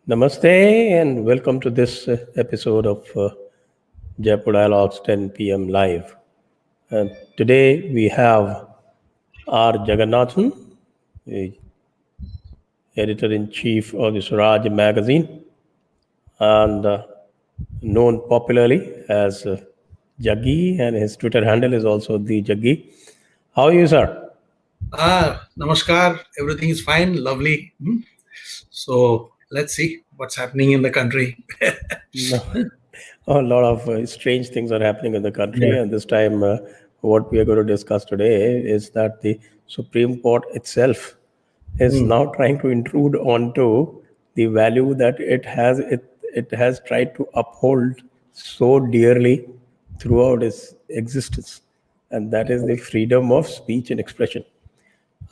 Namaste and welcome to this episode of Jaipur Dialogues 10 p.m. live. And today we have R. Jagannathan, the editor-in-chief of the Swaraj magazine and known popularly as Jaggi, and his Twitter handle is also the Jaggi. How are you, sir? Namaskar. Everything is fine, lovely. So let's see what's happening in the country. A lot of strange things are happening in the country, and this time what we are going to discuss today is that the Supreme Court itself is now trying to intrude onto the value that it has tried to uphold so dearly throughout its existence, and that is the freedom of speech and expression.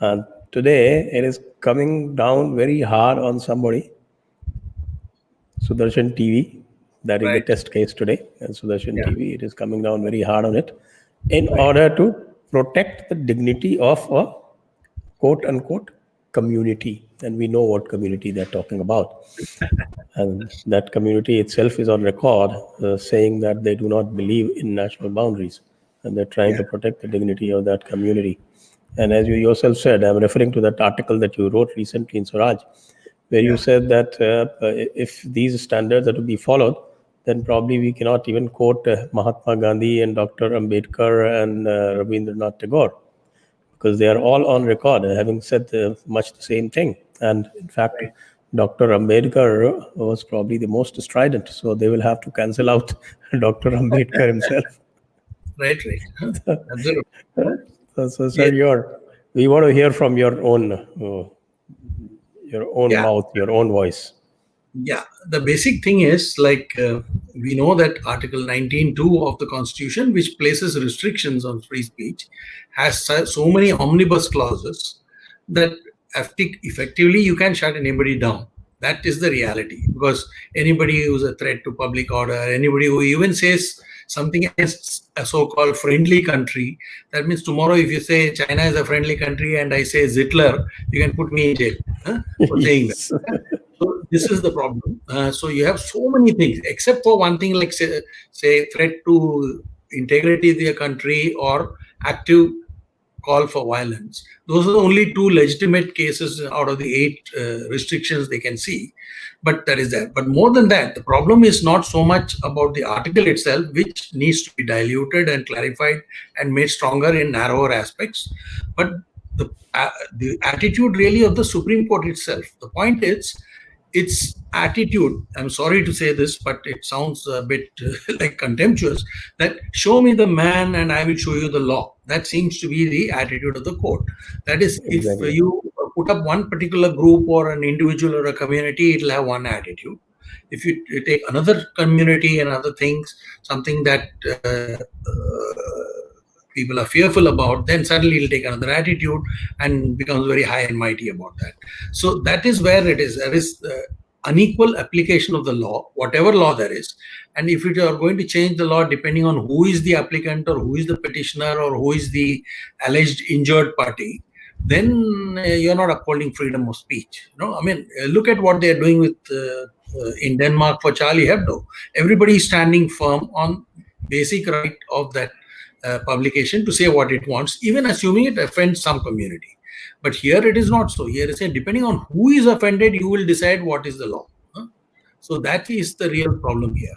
And today it is coming down very hard on somebody, Sudarshan TV. That is the test case today. And Sudarshan TV, it is coming down very hard on it in order to protect the dignity of a quote-unquote community. And we know what community they're talking about. And that community itself is on record saying that they do not believe in national boundaries. And they're trying to protect the dignity of that community. And as you yourself said, I'm referring to that article that you wrote recently in Swaraj, where you said that if these standards are to be followed, then probably we cannot even quote Mahatma Gandhi and Dr. Ambedkar and Rabindranath Tagore, because they are all on record having said much the same thing. And in fact, Dr. Ambedkar was probably the most strident, so they will have to cancel out Dr. Ambedkar himself. Right. Absolutely. So sir, we want to hear from your own mouth, your own voice. Yeah, the basic thing is we know that Article 19(2) of the Constitution, which places restrictions on free speech, has so many omnibus clauses that effectively you can shut anybody down. That is the reality, because anybody who's a threat to public order, anybody who even says something against a so-called friendly country, that means tomorrow if you say China is a friendly country and I say Hitler, you can put me in jail for saying that. So this is the problem. So you have so many things, except for one thing like say threat to integrity of the country or active call for violence. Those are the only two legitimate cases out of the 8 restrictions they can see. But that is that. But more than that, the problem is not so much about the article itself, which needs to be diluted and clarified and made stronger in narrower aspects, but the attitude really of the Supreme Court itself. The point is, its attitude, I'm sorry to say this, but it sounds a bit like contemptuous, that show me the man and I will show you the law. That seems to be the attitude of the court. That is, if you put up one particular group or an individual or a community, it'll have one attitude. If you take another community and other things, something that people are fearful about, then suddenly it'll take another attitude and becomes very high and mighty about that. So that is where it is. There is unequal application of the law, whatever law there is. And if you are going to change the law depending on who is the applicant or who is the petitioner or who is the alleged injured party, then you're not upholding freedom of speech. I mean, look at what they're doing with in Denmark for Charlie Hebdo. Everybody is standing firm on basic right of that publication to say what it wants, even assuming it offends some community. But here it is not so. Here it is depending on who is offended, you will decide what is the law. So that is the real problem here.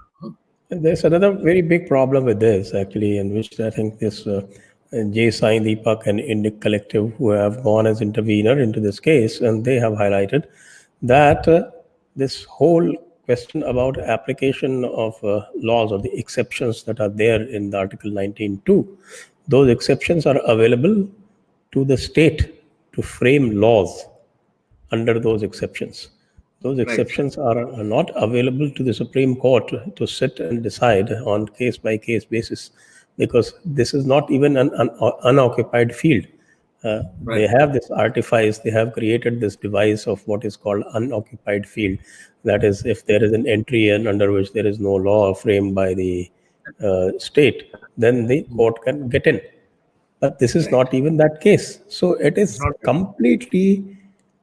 There's another very big problem with this, actually, in which I think this J. Sai Deepak and Indic Collective, who have gone as intervener into this case, and they have highlighted that this whole question about application of laws or the exceptions that are there in the Article 19(2), those exceptions are available to the state to frame laws under those exceptions. Those exceptions are not available to the Supreme Court to sit and decide on case-by-case basis, because this is not even an unoccupied field. They have this artifice, they have created this device of what is called unoccupied field. That is, if there is an entry and under which there is no law framed by the state, then the court can get in. But this is not even that case. So it is completely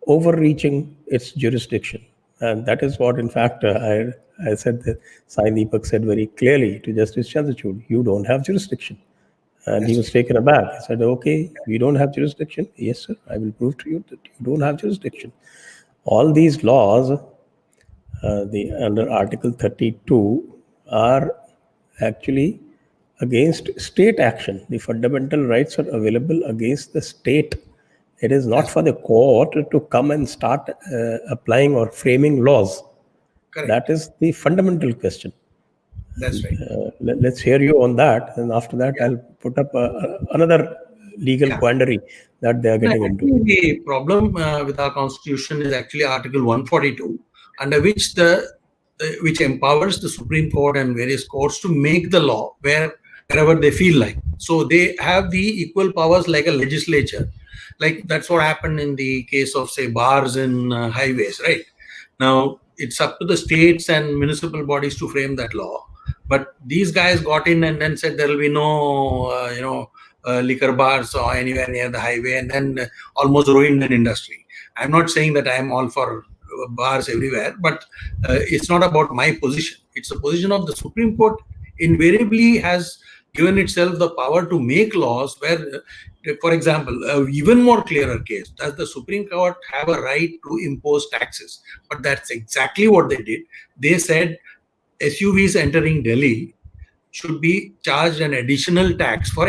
overreaching its jurisdiction. And that is what, in fact, I said that Sai Deepak said very clearly to Justice Chandrachud, you don't have jurisdiction. And he was taken aback. He said, okay, we don't have jurisdiction. Yes, sir, I will prove to you that you don't have jurisdiction. All these laws, under Article 32, are actually against state action. The fundamental rights are available against the state. It is not for the court to come and start applying or framing laws. Correct. That is the fundamental question. That's right. Let's hear you on that, and after that, I'll put up another legal quandary that they are getting into. The problem with our constitution is actually Article 142, under which which empowers the Supreme Court and various courts to make the law wherever they feel like. So they have the equal powers like a legislature. Like that's what happened in the case of, say, bars in highways, right? Now it's up to the states and municipal bodies to frame that law. But these guys got in and then said there will be no, liquor bars or anywhere near the highway, and then almost ruined an industry. I'm not saying that I'm all for bars everywhere, but it's not about my position. It's the position of the Supreme Court. Invariably has given itself the power to make laws where, for example, even more clearer case, does the Supreme Court have a right to impose taxes? But that's exactly what they did. They said SUVs entering Delhi should be charged an additional tax for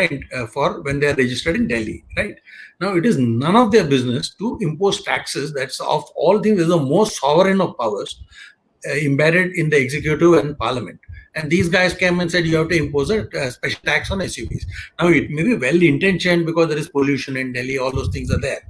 when they are registered in Delhi, right? Now, it is none of their business to impose taxes. That's of all things is the most sovereign of powers embedded in the executive and parliament. And these guys came and said you have to impose a special tax on SUVs. Now, it may be well intentioned because there is pollution in Delhi, all those things are there.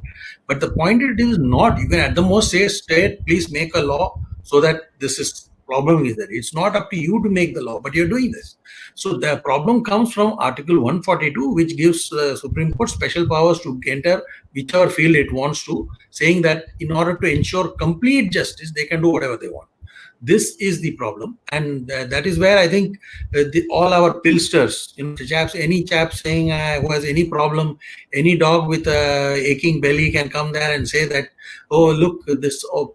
But the point it is not, you can at the most say, state, please make a law so that this is problem is that it's not up to you to make the law, but you're doing this. So the problem comes from Article 142, which gives the Supreme Court special powers to enter whichever field it wants to, saying that in order to ensure complete justice, they can do whatever they want. This is the problem, and that is where I think all our pillsters, any chap saying who has any problem, any dog with a aching belly can come there and say that, oh look,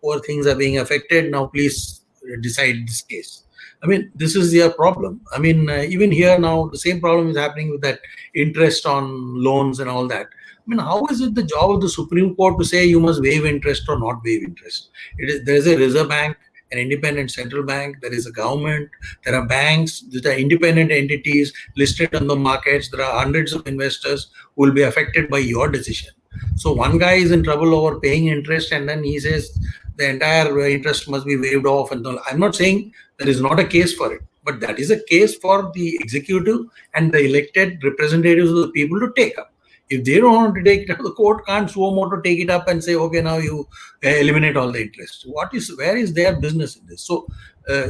poor things are being affected. Now please decide this case. I mean, this is their problem. I mean, even here now, the same problem is happening with that interest on loans and all that. I mean, how is it the job of the Supreme Court to say you must waive interest or not waive interest? There is a Reserve Bank, an independent central bank, there is a government, there are banks, there are independent entities listed on the markets, there are hundreds of investors who will be affected by your decision. So one guy is in trouble over paying interest and then he says the entire interest must be waived off. And I'm not saying there is not a case for it, but that is a case for the executive and the elected representatives of the people to take up. If they don't want to take it up, the court can't suo moto take it up and say, okay, now you eliminate all the interest. Where is their business in this? So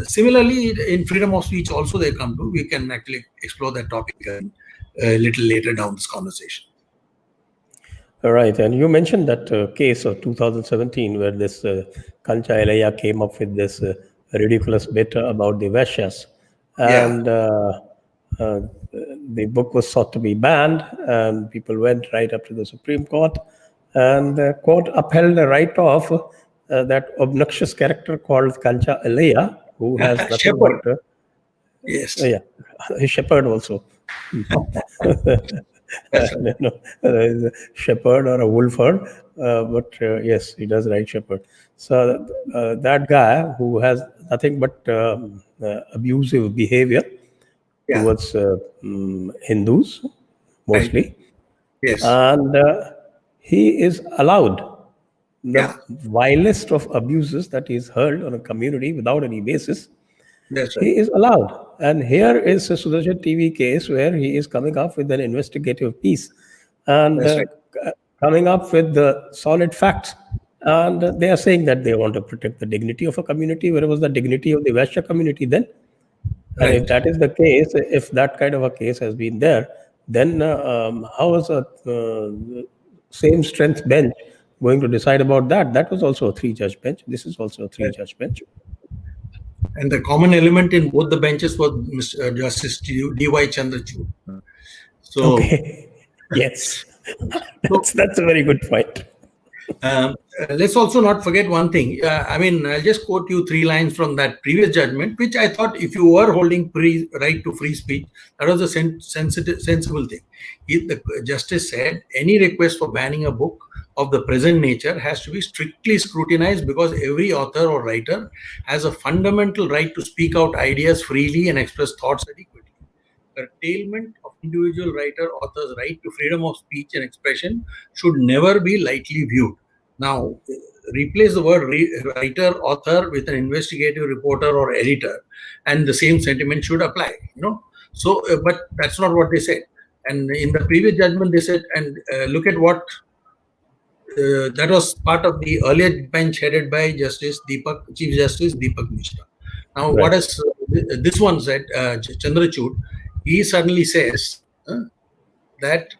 similarly, in freedom of speech also they come to. We can actually explore that topic a little later down this conversation. All right, and you mentioned that case of 2017 where this Kancha Elaya came up with this ridiculous bit about the Vaishyas. And the book was sought to be banned, and people went right up to the Supreme Court, and the court upheld the right of that obnoxious character called Kancha Elaya, who has nothing but... yes. A shepherd also. A shepherd or a wolfherd, but yes, he does ride shepherd. So that guy who has nothing but abusive behavior towards Hindus mostly, right. Yes, and he is allowed the vilest of abuses that is hurled on a community without any basis. That's right. He is allowed. And here is a Sudarshan TV case where he is coming up with an investigative piece and coming up with the solid facts. And they are saying that they want to protect the dignity of a community. Where was the dignity of the Vaishya community then? Right. And if that is the case, if that kind of a case has been there, then how is a same strength bench going to decide about that? That was also a 3-judge bench. This is also a 3-judge bench. And the common element in both the benches was Justice D.Y. Chandrachud. So, yes, that's a very good point. Let's also not forget one thing. I'll just quote you 3 lines from that previous judgment, which I thought if you were holding right to free speech, that was a sensible thing. The justice said any request for banning a book of the present nature has to be strictly scrutinized because every author or writer has a fundamental right to speak out ideas freely and express thoughts adequately. Curtailment of individual writer author's right to freedom of speech and expression should never be lightly viewed. Now, replace the word writer, author with an investigative reporter or editor, and the same sentiment should apply. So, but that's not what they said. And in the previous judgment, they said, and look at what that was part of the earlier bench headed by Chief Justice Deepak Mishra. Now, Right. what has this one said, Chandrachud? He suddenly says that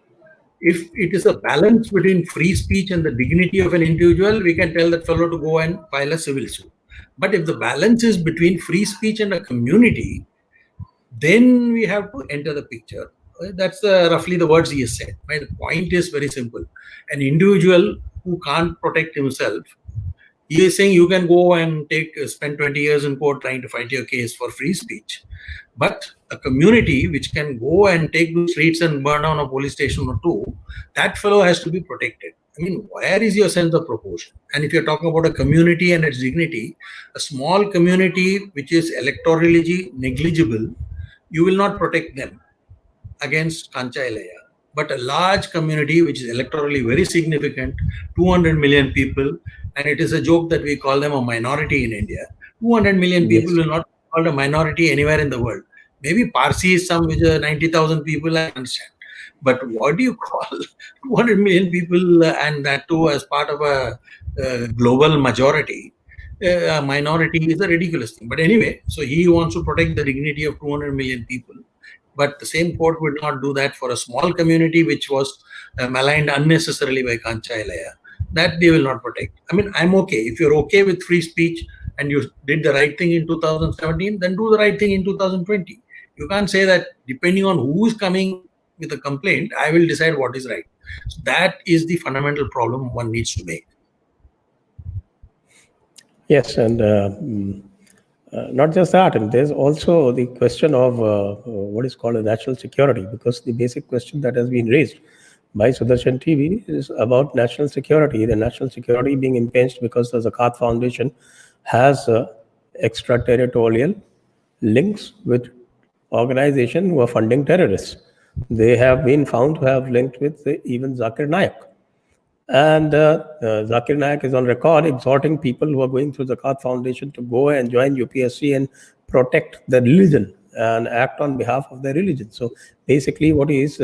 if it is a balance between free speech and the dignity of an individual, we can tell that fellow to go and file a civil suit. But if the balance is between free speech and a community, then we have to enter the picture. That's roughly the words he has said. My point is very simple. An individual who can't protect himself, he is saying you can go and spend 20 years in court trying to fight your case for free speech. But a community which can go and take the streets and burn down a police station or two, that fellow has to be protected. Where is your sense of proportion? And if you're talking about a community and its dignity, a small community which is electorally negligible, you will not protect them against Kanchailaya. But a large community which is electorally very significant, 200 million people, and it is a joke that we call them a minority in India. 200 million people will not be called a minority anywhere in the world. Maybe Parsi is some which are 90,000 people, I understand. But what do you call 200 million people, and that too as part of a global majority? A minority is a ridiculous thing. But anyway, so he wants to protect the dignity of 200 million people. But the same court would not do that for a small community which was maligned unnecessarily by Kanchailaya. That they will not protect. I'm okay. If you're okay with free speech and you did the right thing in 2017, then do the right thing in 2020. You can't say that depending on who is coming with a complaint, I will decide what is right. So that is the fundamental problem one needs to make. Yes, and not just that, and there's also the question of what is called a national security, because the basic question that has been raised by Sudarshan TV is about national security. The national security being impinged because the Zakat Foundation has extraterritorial links with organizations who are funding terrorists. They have been found to have linked with even Zakir Naik. And Zakir Naik is on record exhorting people who are going through the Zakat Foundation to go and join UPSC and protect the religion and act on behalf of their religion. So basically what he is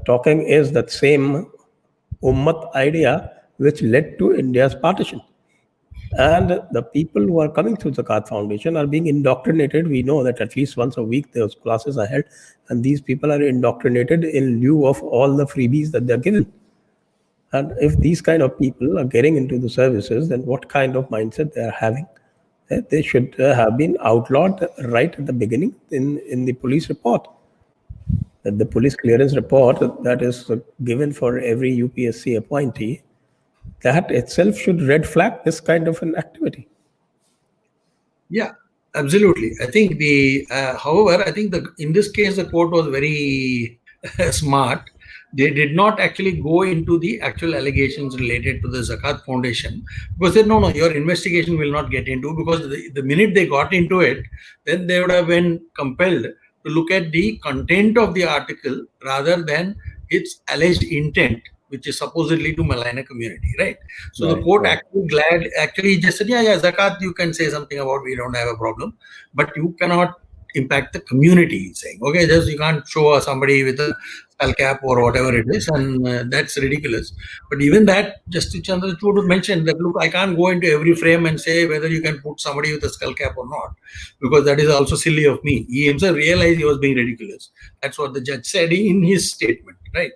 talking is that same Ummat idea which led to India's partition. And the people who are coming through the Zakat Foundation are being indoctrinated. We know that at least once a week those classes are held, and these people are indoctrinated in lieu of all the freebies that they're given. And if these kind of people are getting into the services, then what kind of mindset they are having? They should have been outlawed right at the beginning in the police report. The police clearance report that is given for every UPSC appointee, that itself should red flag this kind of an activity. Yeah, absolutely. I think however, I think in this case, the court was very smart. They did not actually go into the actual allegations related to the Zakat Foundation, because they said, no, your investigation will not get into, because the minute they got into it, then they would have been compelled to look at the content of the article rather than its alleged intent, which is supposedly to malign a community, right? So the court actually just said, yeah, Zakat, you can say something about, we don't have a problem, but you cannot impact the community, saying, okay, just you can't show somebody with a skull cap or whatever it is, and that's ridiculous. But even that, Justice Chandrachud mentioned that, look, I can't go into every frame and say whether you can put somebody with a skull cap or not, because that is also silly of me. He himself realized he was being ridiculous. That's what the judge said in his statement, right?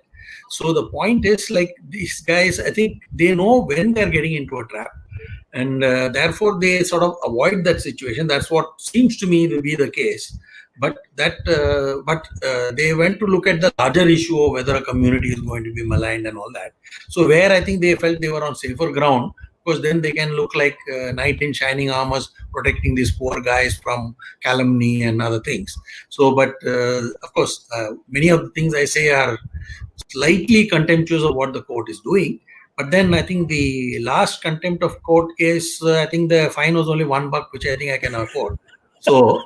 So the point is, like, these guys, I think they know when they're getting into a trap, and therefore they sort of avoid that situation. That's what seems to me to be the case. But they went to look at the larger issue of whether a community is going to be maligned and all that. So where I think they felt they were on safer ground, because then they can look like knight in shining armors protecting these poor guys from calumny and other things. So, but of course, many of the things I say are slightly contemptuous of what the court is doing. But then I think the last contempt of court case, I think the fine was only $1, which I think I can afford. So,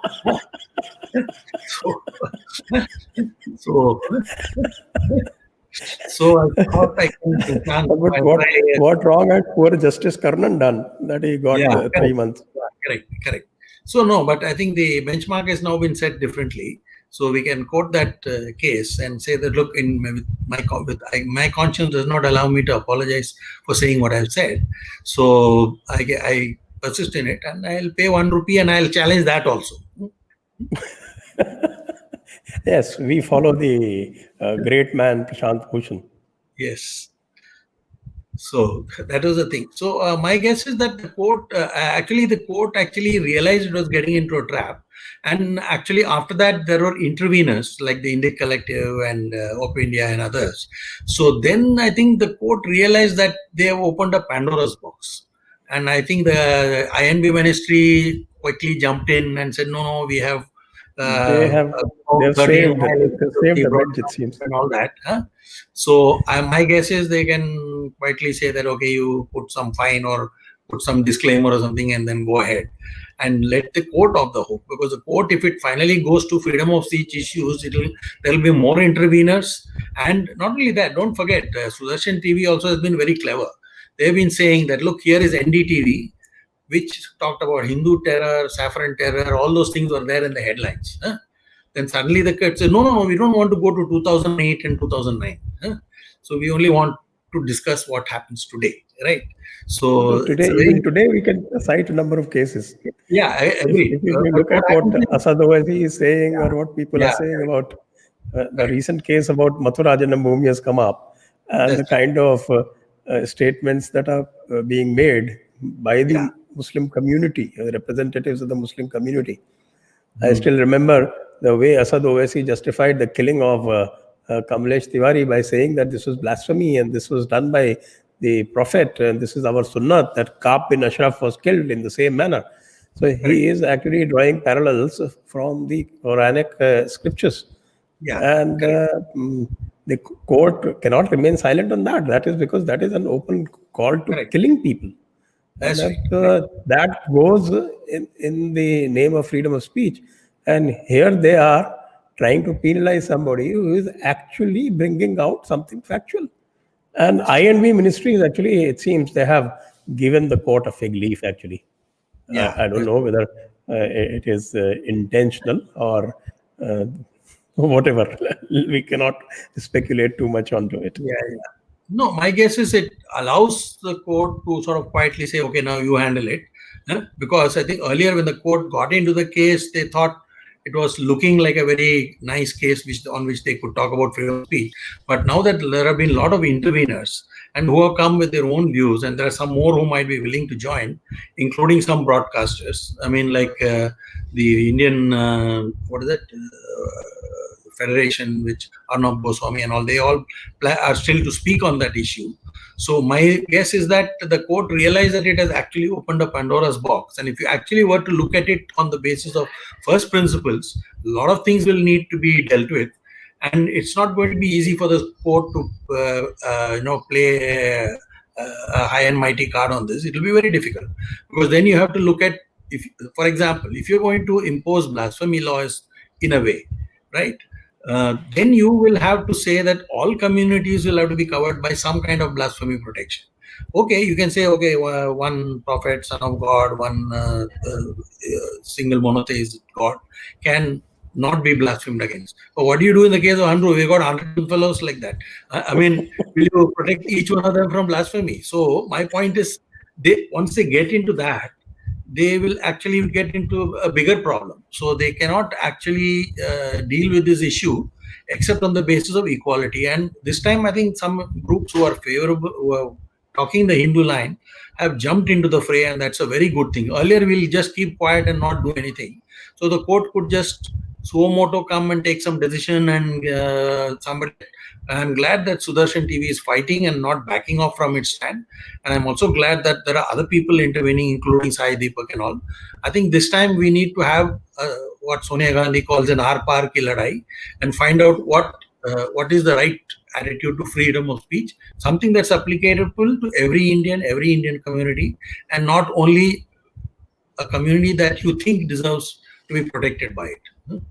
so, so I thought I can. But what wrong had poor Justice Karnan done that he got 3 months? Correct. So no, but I think the benchmark has now been set differently. So we can quote that case and say that, look, my conscience does not allow me to apologize for saying what I've said. So I persist in it, and I'll pay 1 rupee, and I'll challenge that also. Yes, we follow the great man Prashant Bhushan. Yes. So that was the thing. So my guess is that the court actually realized it was getting into a trap, and actually after that there were interveners like the Indic Collective and Op India and others. So then I think the court realized that they have opened a Pandora's box, and I think the INB ministry quickly jumped in and said, no, we have. They have saved the bridge, it seems, and all that. So my guess is they can quietly say that, okay, you put some fine or put some disclaimer or something, and then go ahead and let the court off the hook, because the court, if it finally goes to freedom of speech issues, there'll be more interveners. And not only that, don't forget, Sudarshan TV also has been very clever. They've been saying that, look, here is NDTV, which talked about Hindu terror, saffron terror, all those things were there in the headlines. Then suddenly the court said, no, we don't want to go to 2008 and 2009. So we only want to discuss what happens today, right? So today we can cite a number of cases. Yeah, I agree. If you look at what Asad Owaisi is saying, or what people are saying about the recent case about Mathura Janambhoomi has come up, and the kind of statements that are being made by the Muslim community, representatives of the Muslim community. I still remember the way Asad Owaisi justified the killing of Kamlesh Tiwari by saying that this was blasphemy and this was done by the Prophet, and this is our sunnat, that Ka'b bin Ashraf was killed in the same manner. So he is actually drawing parallels from the Quranic scriptures. And the court cannot remain silent on that. That is because that is an open call to killing people. That's that goes in the name of freedom of speech. And here they are trying to penalize somebody who is actually bringing out something factual. And INB ministries, actually, it seems they have given the court a fig leaf, actually. I don't know whether it is intentional or whatever. We cannot speculate too much onto it. No, my guess is it allows the court to sort of quietly say, okay, now you handle it. Because I think earlier when the court got into the case, they thought it was looking like a very nice case on which they could talk about freedom of speech. But now that there have been a lot of interveners and who have come with their own views, and there are some more who might be willing to join, including some broadcasters. I mean, like the Indian, Federation, which Arnab Goswami and all, they all are still to speak on that issue. So my guess is that the court realized that it has actually opened a Pandora's box. And if you actually were to look at it on the basis of first principles, a lot of things will need to be dealt with. And it's not going to be easy for the court to play a high and mighty card on this. It will be very difficult, because then you have to look at, for example, if you're going to impose blasphemy laws in a way, right? Then you will have to say that all communities will have to be covered by some kind of blasphemy protection. Okay, you can say, okay, one prophet, son of God, one single monotheist God can not be blasphemed against. But what do you do in the case of Andrew? We got 100 fellows like that. I mean, will you protect each one of them from blasphemy? So my point is, once they get into that, they will actually get into a bigger problem. So they cannot actually deal with this issue except on the basis of equality. And this time, I think some groups who are favorable, who are talking the Hindu line, have jumped into the fray, and that's a very good thing. Earlier, we'll just keep quiet and not do anything. So the court could just suo moto come and take some decision, and somebody. I'm glad that Sudarshan TV is fighting and not backing off from its stand. And I'm also glad that there are other people intervening, including Sai Deepak and all. I think this time we need to have what Sonia Gandhi calls an R-Par ki ladai, and find out what is the right attitude to freedom of speech, something that's applicable to every Indian community, and not only a community that you think deserves to be protected by it.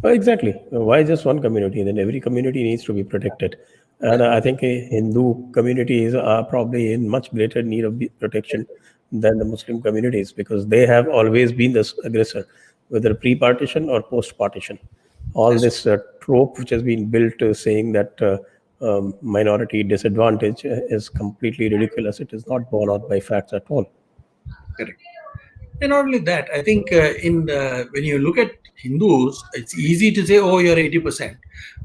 Exactly. Why just one community? Then every community needs to be protected. And I think Hindu communities are probably in much greater need of protection than the Muslim communities, because they have always been the aggressor, whether pre-partition or post-partition. All this trope which has been built saying that minority disadvantage is completely ridiculous. It is not borne out by facts at all. Correct. And not only that, I think when you look at Hindus, it's easy to say, oh, you're 80%.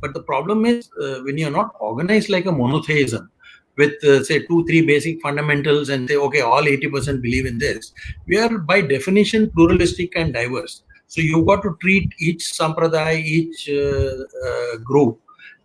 But the problem is when you're not organized like a monotheism with, say, 2-3 basic fundamentals and say, okay, all 80% believe in this, we are by definition pluralistic and diverse. So you've got to treat each sampradaya, each group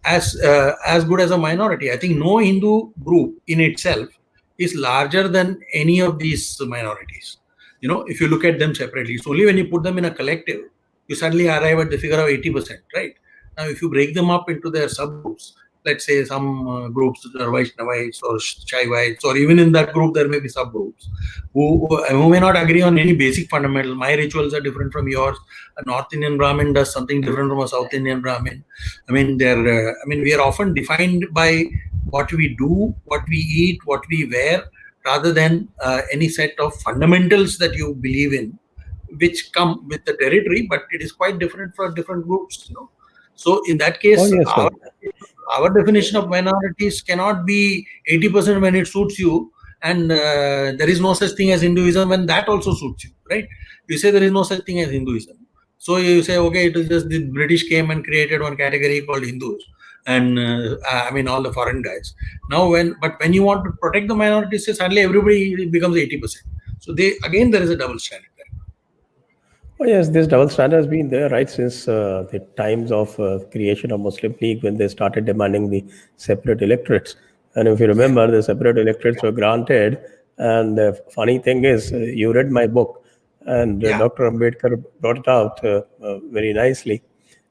as good as a minority. I think no Hindu group in itself is larger than any of these minorities. If you look at them separately, it's only when you put them in a collective, you suddenly arrive at the figure of 80%, right? Now, if you break them up into their subgroups, let's say some groups are Vaishnavites or Shaivites, or even in that group, there may be subgroups who may not agree on any basic fundamental. My rituals are different from yours. A North Indian Brahmin does something different from a South Indian Brahmin. We are often defined by what we do, what we eat, what we wear, rather than any set of fundamentals that you believe in, which come with the territory, but it is quite different for different groups. So in that case, our definition of minorities cannot be 80% when it suits you, and there is no such thing as Hinduism when that also suits you, right? You say there is no such thing as Hinduism. So you say, okay, it is just the British came and created one category called Hindus, and all the foreign guys. Now, when you want to protect the minorities, suddenly everybody becomes 80%. So there is a double standard there. Oh yes, this double standard has been there right since the times of creation of Muslim League, when they started demanding the separate electorates. And if you remember, the separate electorates were granted. And the funny thing is, you read my book, and Dr. Ambedkar brought it out very nicely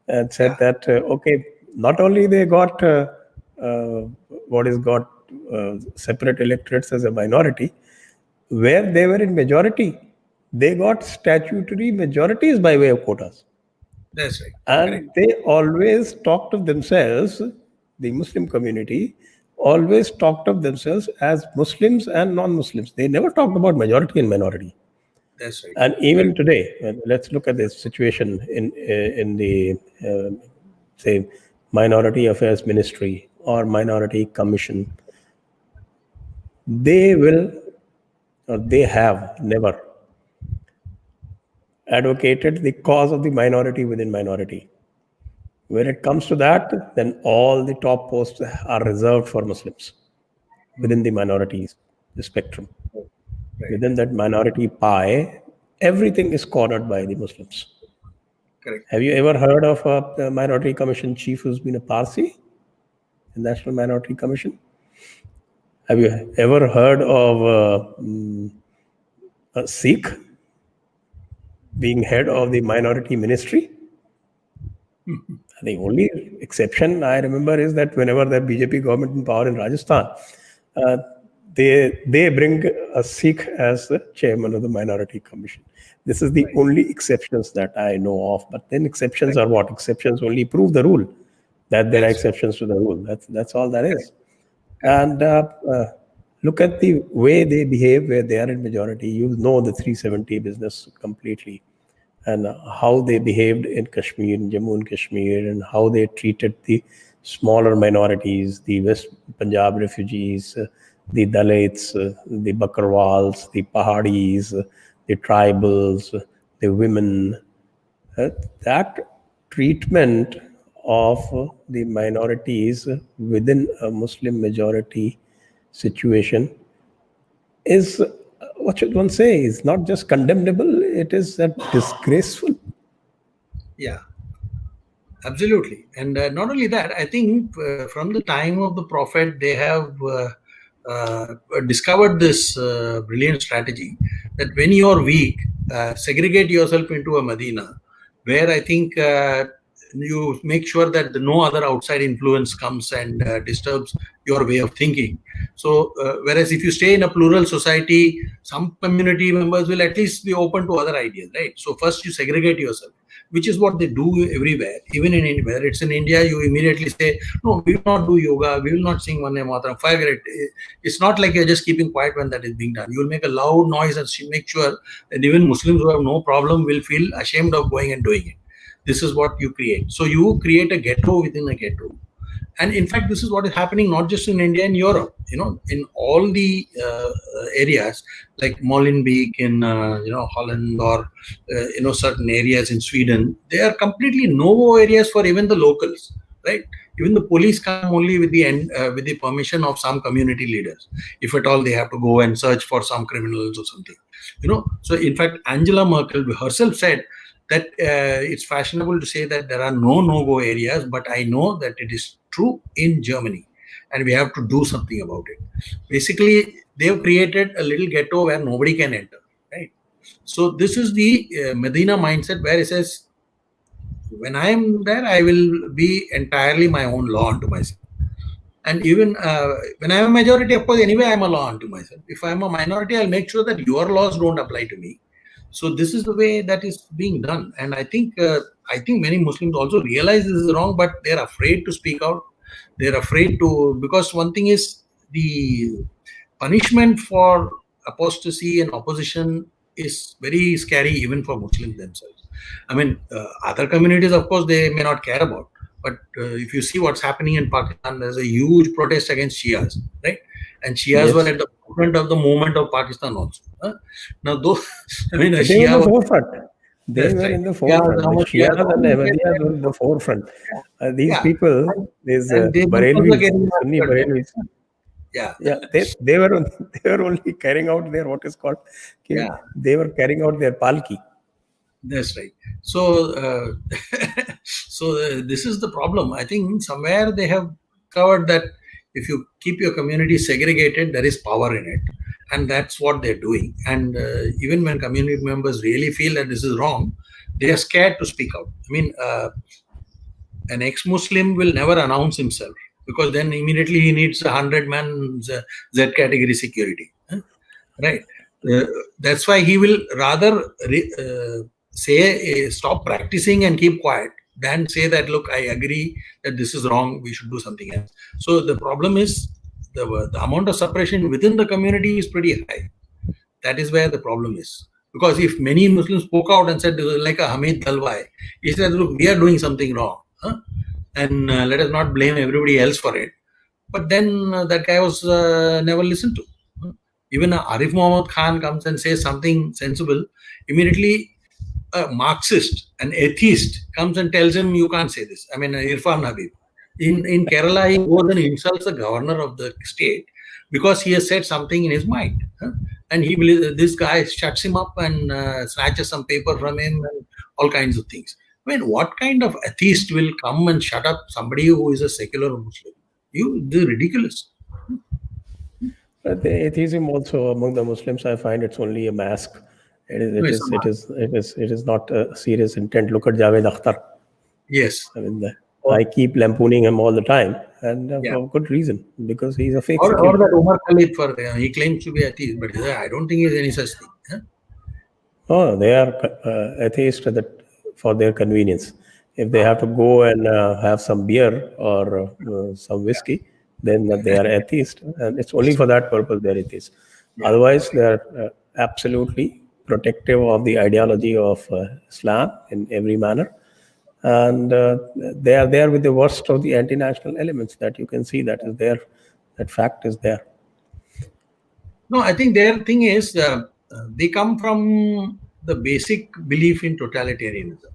and said that, okay, not only they got separate electorates as a minority, where they were in majority, they got statutory majorities by way of quotas. That's right. And correct. They always talked of themselves, the Muslim community always talked of themselves as Muslims and non-Muslims. They never talked about majority and minority. That's right. And even today, let's look at this situation in the say Minority Affairs Ministry or Minority Commission. They will, or they have never advocated the cause of the minority within minority. When it comes to that, then all the top posts are reserved for Muslims within the minorities, the spectrum. Right. Within that minority pie, everything is cornered by the Muslims. Correct. Have you ever heard of a minority commission chief who's been a Parsi? The National Minority Commission? Have you ever heard of a Sikh being head of the minority ministry? The only exception I remember is that whenever the BJP government in power in Rajasthan, they bring a Sikh as the chairman of the minority commission. This is the only exceptions that I know of. But then exceptions are what? Exceptions only prove the rule, that there are exceptions to the rule. That's all that is. And look at the way they behave where they are in majority. You know the 370 business completely. And how they behaved in Kashmir, in Jammu and Kashmir, and how they treated the smaller minorities, the West Punjab refugees, the Dalits, the Bakarwals, the Pahadis, the tribals, the women. That treatment of the minorities within a Muslim majority situation is, what should one say, is not just condemnable, it is disgraceful. Yeah. Absolutely. And not only that, I think from the time of the Prophet, they have discovered this brilliant strategy that when you are weak, segregate yourself into a Medina, where I think you make sure that no other outside influence comes and disturbs your way of thinking. So, whereas if you stay in a plural society, some community members will at least be open to other ideas, right? So, first you segregate yourself, which is what they do everywhere. Even in India, whether it's in India, you immediately say, no, we will not do yoga, we will not sing Vande Mataram, forget it. It's not like you're just keeping quiet when that is being done. You will make a loud noise and make sure that even Muslims who have no problem will feel ashamed of going and doing it. This is what you create. So you create a ghetto within a ghetto. And in fact, this is what is happening not just in India, in Europe, in all the areas like Molenbeek in, Holland, or, certain areas in Sweden. They are completely no-go areas for even the locals, right? Even the police come only with the permission of some community leaders. If at all they have to go and search for some criminals or something, So in fact, Angela Merkel herself said that it's fashionable to say that there are no-go areas, but I know that it is true in Germany, and we have to do something about it. Basically, they've created a little ghetto where nobody can enter, right? So this is the Medina mindset, where it says, when I'm there, I will be entirely my own law unto myself. And even when I'm a majority, of course, anyway, I'm a law unto myself. If I'm a minority, I'll make sure that your laws don't apply to me. So this is the way that is being done. And I think many Muslims also realize this is wrong, but they're afraid to speak out. They're afraid to, because one thing is, the punishment for apostasy and opposition is very scary even for Muslims themselves. I mean, other communities, of course, they may not care about. But if you see what's happening in Pakistan, there's a huge protest against Shias, right? And Shias were at the forefront of the movement of Pakistan also. Now, though, I mean, they were in the forefront. They were in the forefront. The Shias and Ahmadiyas were in the forefront. These people, these Barelvis, Sunni Barelvis, they were only carrying out their, what is called, they were carrying out their palki. That's right. So, this is the problem. I think somewhere they have covered that if you keep your community segregated, there is power in it. And that's what they're doing. And even when community members really feel that this is wrong, they are scared to speak out. I mean, an ex-Muslim will never announce himself, because then immediately he needs 100-man Z category security. Right? That's why he will rather say, stop practicing and keep quiet, than say that, look, I agree that this is wrong, we should do something else. So the problem is, the amount of suppression within the community is pretty high. That is where the problem is. Because if many Muslims spoke out and said, like a Hamid Dalwai, he said, look, we are doing something wrong, and let us not blame everybody else for it. But then that guy was never listened to. Even Arif Muhammad Khan comes and says something sensible, immediately a Marxist, an atheist, comes and tells him, you can't say this. I mean, Irfan Habib. In Kerala, he goes and insults the governor of the state because he has said something in his mind. And this guy shuts him up and snatches some paper from him and all kinds of things. I mean, what kind of atheist will come and shut up somebody who is a secular Muslim? This is ridiculous. The atheism also among the Muslims, I find it's only a mask. It is not a serious intent. Look at Javed Akhtar. Yes. I mean, I keep lampooning him all the time, and for good reason, because he's a fake. Or that Umar Khalid, he claims to be atheist, but I don't think he's any such thing. Huh? Oh, they are atheists for their convenience. If they have to go and have some beer or some whiskey, then they are atheists, and it's only for that purpose they're atheists. Otherwise, they are absolutely protective of the ideology of Islam in every manner. And they are there with the worst of the anti-national elements that you can see. That is there. That fact is there. No, I think their thing is they come from the basic belief in totalitarianism,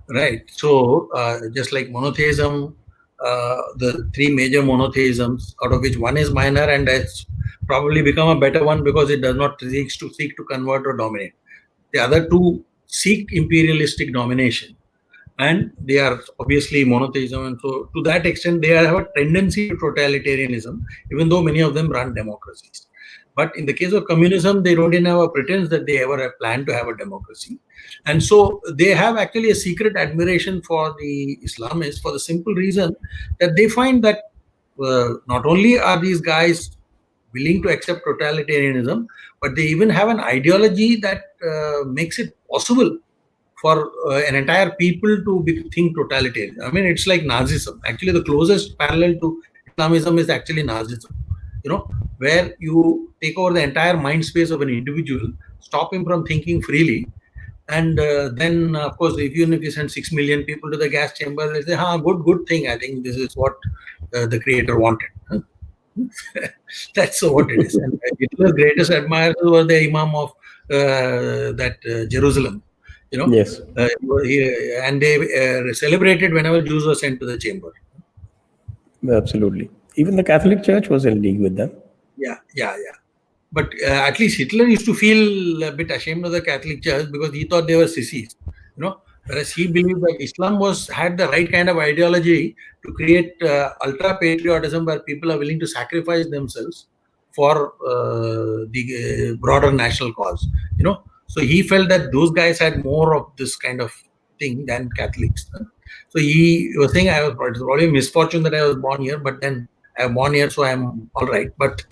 right? So just like monotheism, the three major monotheisms, out of which one is minor and has probably become a better one because it does not seek to convert or dominate. The other two seek imperialistic domination. and they are obviously monotheism, and so to that extent they have a tendency to totalitarianism, even though many of them run democracies. But in the case of communism, they don't even have a pretense that they ever have planned to have a democracy. And so they have actually a secret admiration for the Islamists for the simple reason that they find that not only are these guys willing to accept totalitarianism, but they even have an ideology that makes it possible for an entire people to think totalitarian. I mean, it's like Nazism. Actually, the closest parallel to Islamism is actually Nazism. Where you take over the entire mind space of an individual, stop him from thinking freely, and then, of course, if you send 6 million people to the gas chamber, they say, good thing. I think this is what the creator wanted. That's what it is. And Hitler's greatest admirers were the Imam of Jerusalem. Yes. And they celebrated whenever Jews were sent to the chamber. Absolutely. Even the Catholic Church was in league with them. Yeah. But at least Hitler used to feel a bit ashamed of the Catholic Church because he thought they were sissies. Whereas he believed that Islam had the right kind of ideology to create ultra patriotism where people are willing to sacrifice themselves for the broader national cause. So he felt that those guys had more of this kind of thing than Catholics. So he was saying, it's probably a misfortune that I was born here, but then I was born here, so I'm all right. But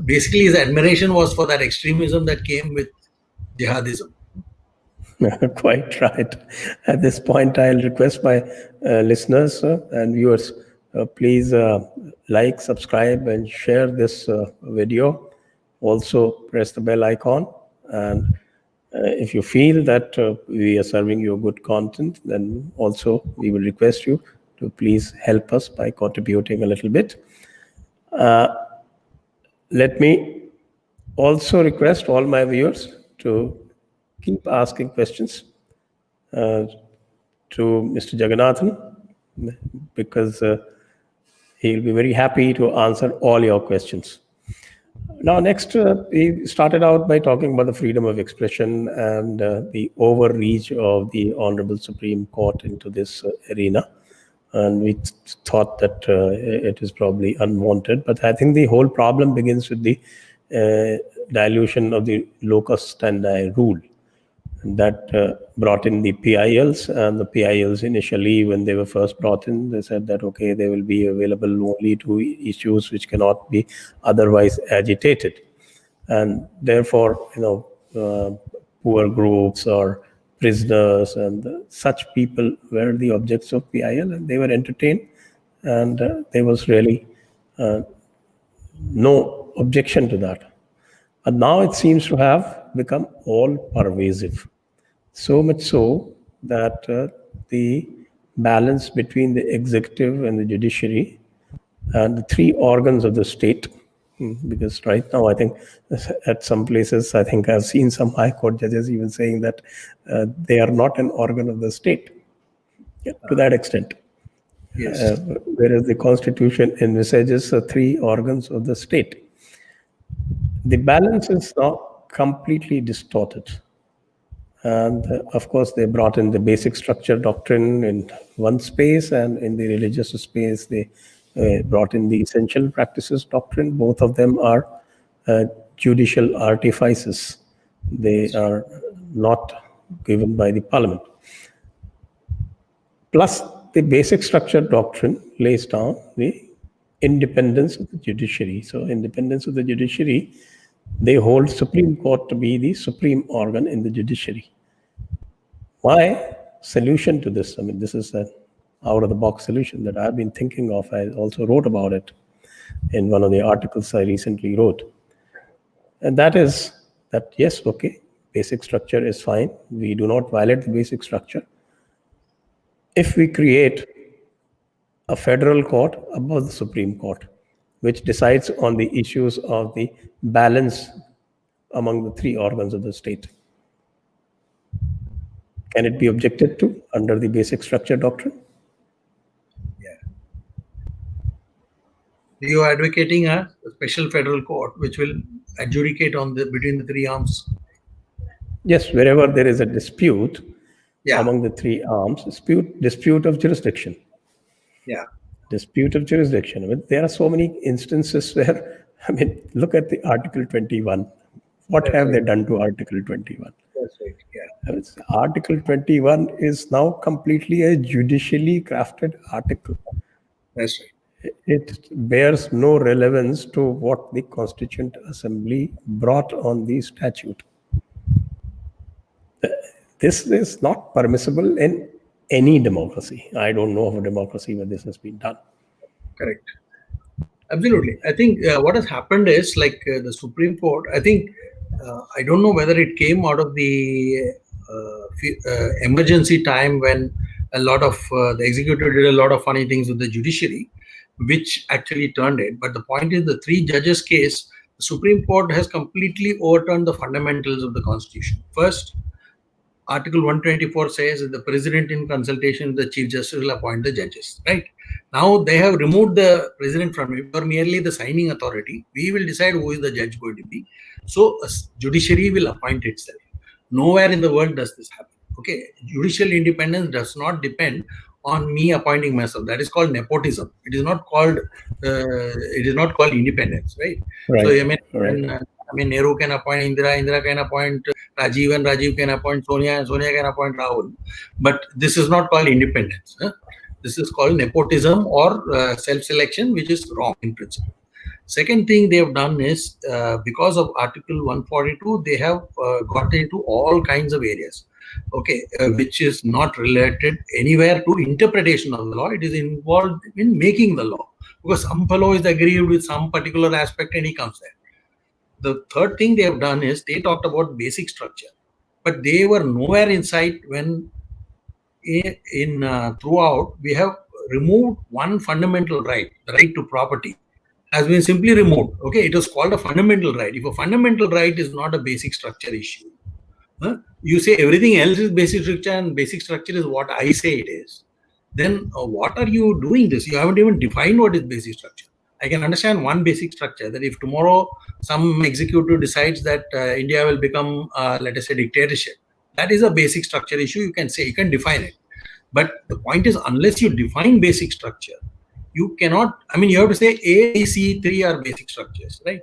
basically his admiration was for that extremism that came with jihadism. Quite right. At this point, I'll request my listeners and viewers, please like, subscribe, and share this video. Also, press the bell icon. And if you feel that we are serving you good content, then also we will request you to please help us by contributing a little bit. Let me also request all my viewers to keep asking questions to Mr. Jagannathan, because he'll be very happy to answer all your questions. Now, next, we started out by talking about the freedom of expression and the overreach of the Honorable Supreme Court into this arena. And we thought that it is probably unwanted. But I think the whole problem begins with the dilution of the locus standi rule. That brought in the PILs, and the PILs initially, when they were first brought in, they said that, okay, they will be available only to issues which cannot be otherwise agitated. And therefore, poor groups or prisoners and such people were the objects of PIL, and they were entertained, and there was really no objection to that. But now it seems to have become all pervasive. So much so that the balance between the executive and the judiciary and the three organs of the state, because right now I think at some places, I think I've seen some high court judges even saying that they are not an organ of the state, to that extent. Yes. Whereas the constitution envisages three organs of the state. The balance is now completely distorted. And of course, they brought in the basic structure doctrine in one space, and in the religious space, they brought in the essential practices doctrine. Both of them are judicial artifices. They are not given by the parliament. Plus, the basic structure doctrine lays down the independence of the judiciary. So, independence of the judiciary, they hold Supreme Court to be the supreme organ in the judiciary. My solution to this, I mean, this is an out-of-the-box solution that I've been thinking of. I also wrote about it in one of the articles I recently wrote. And that is that, yes, okay, basic structure is fine. We do not violate the basic structure. If we create a federal court above the Supreme Court, which decides on the issues of the balance among the three organs of the state, can it be objected to under the basic structure doctrine? Yeah. You are advocating a special federal court which will adjudicate on between the three arms. Yes, wherever there is a dispute, among the three arms, dispute of jurisdiction. Yeah. Dispute of jurisdiction. I mean, there are so many instances where, I mean, look at the Article 21. What That's have they right. done to Article 21? That's right. Yeah. I mean, Article 21 is now completely a judicially crafted article. That's right. It bears no relevance to what the Constituent Assembly brought on the statute. This is not permissible in any democracy. I don't know of a democracy where this has been done. Correct. Absolutely. I think what has happened is the Supreme Court, I think, I don't know whether it came out of the emergency time when a lot of the executive did a lot of funny things with the judiciary, which actually turned it. But the point is, the three judges case, the Supreme Court has completely overturned the fundamentals of the Constitution. First, Article 124 says that the president, in consultation with the chief justice, will appoint the judges. Right now, they have removed the president from it, or merely the signing authority. We will decide who is the judge going to be. So, a judiciary will appoint itself. Nowhere in the world does this happen. Okay, judicial independence does not depend on me appointing myself. That is called nepotism. It is not called. It is not called independence, right? Right. So I mean, Nehru can appoint Indira, Indira can appoint Rajiv, and Rajiv can appoint Sonia, and Sonia can appoint Rahul. But this is not called independence. This is called nepotism or self-selection, which is wrong in principle. Second thing they have done is, because of Article 142, they have got into all kinds of areas, okay, which is not related anywhere to interpretation of the law. It is involved in making the law, because some fellow is aggrieved with some particular aspect and he comes there. The third thing they have done is they talked about basic structure, but they were nowhere in sight when throughout we have removed one fundamental right, the right to property, has been simply removed. Okay, it was called a fundamental right. If a fundamental right is not a basic structure issue, you say everything else is basic structure and basic structure is what I say it is, then what are you doing this? You haven't even defined what is basic structure. I can understand one basic structure, that if tomorrow some executive decides that India will become, let us say, dictatorship, that is a basic structure issue. You can say, you can define it. But the point is, unless you define basic structure, you cannot, I mean, you have to say A, B, C, 3 are basic structures, right?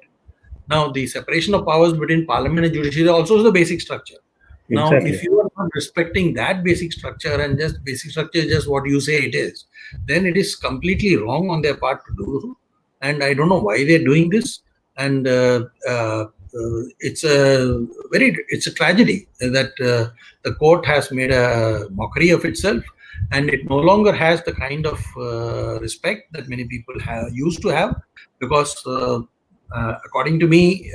Now, the separation of powers between parliament and judiciary also is the basic structure. Now, Exactly. if you are not respecting that basic structure and just basic structure is just what you say it is, then it is completely wrong on their part to do so. And I don't know why they're doing this. And it's a tragedy that the court has made a mockery of itself, and it no longer has the kind of respect that many people used to have. Because according to me,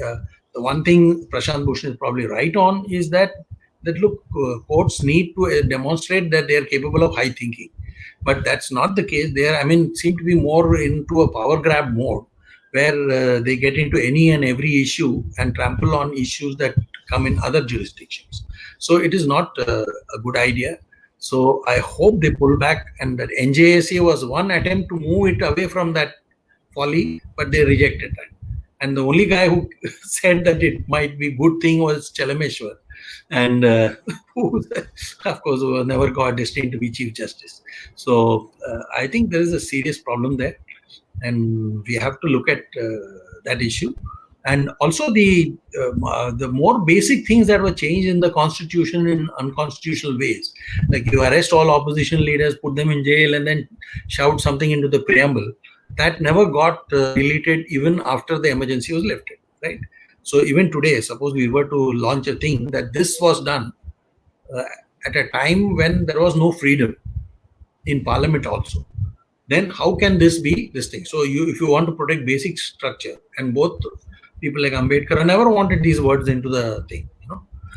the one thing Prashant Bhushan is probably right on is that look, courts need to demonstrate that they are capable of high thinking. But that's not the case there. I mean, seem to be more into a power grab mode, where they get into any and every issue and trample on issues that come in other jurisdictions. So it is not a good idea. So I hope they pull back, and that NJSA was one attempt to move it away from that folly, but they rejected that. And the only guy who said that it might be good thing was Chalameshwar, and who, of course, never got destined to be Chief Justice. So I think there is a serious problem there, and we have to look at that issue. And also the more basic things that were changed in the constitution in unconstitutional ways, like you arrest all opposition leaders, put them in jail, and then shout something into the preamble, that never got deleted even after the emergency was lifted, right? So even today, suppose we were to launch a thing that this was done at a time when there was no freedom in parliament also, then how can this be this thing? So if you want to protect basic structure, and both people like Ambedkar never wanted these words into the thing,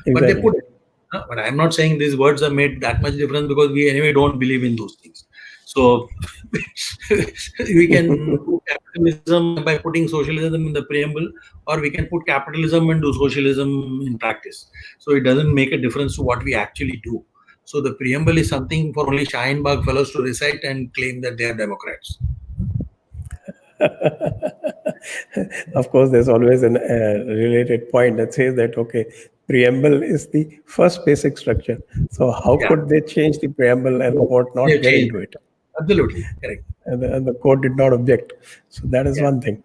Exactly. But they put it. But I'm not saying these words have made that much difference, because we anyway don't believe in those things. So we can do capitalism by putting socialism in the preamble, or we can put capitalism and do socialism in practice. So it doesn't make a difference to what we actually do. So the preamble is something for only Shaheen-Bagh fellows to recite and claim that they are Democrats. Of course, there's always a related point that says that, okay, preamble is the first basic structure. So how Yeah, could they change the preamble and court they not have get changed. into it? Absolutely correct. And the court did not object. So that is Yeah, one thing.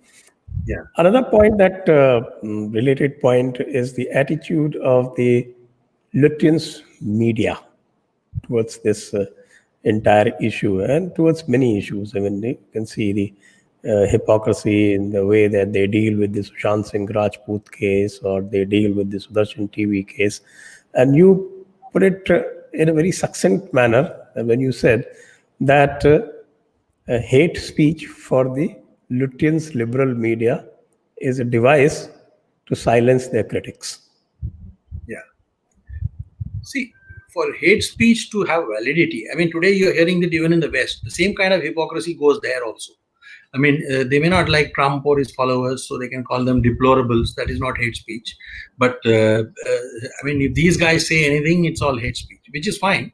yeah, Another point that related point is the attitude of the Lutyens media towards this entire issue and towards many issues. I mean, you can see the hypocrisy in the way that they deal with the Sushant Singh Rajput case or they deal with the Sudarshan TV case. And you put it in a very succinct manner when you said that hate speech for the Lutyens liberal media is a device to silence their critics. yeah. See, for hate speech to have validity, I mean, today you're hearing that even in the West, the same kind of hypocrisy goes there also. I mean, they may not like Trump or his followers, so they can call them deplorables. That is not hate speech. But I mean, if these guys say anything, it's all hate speech, which is fine.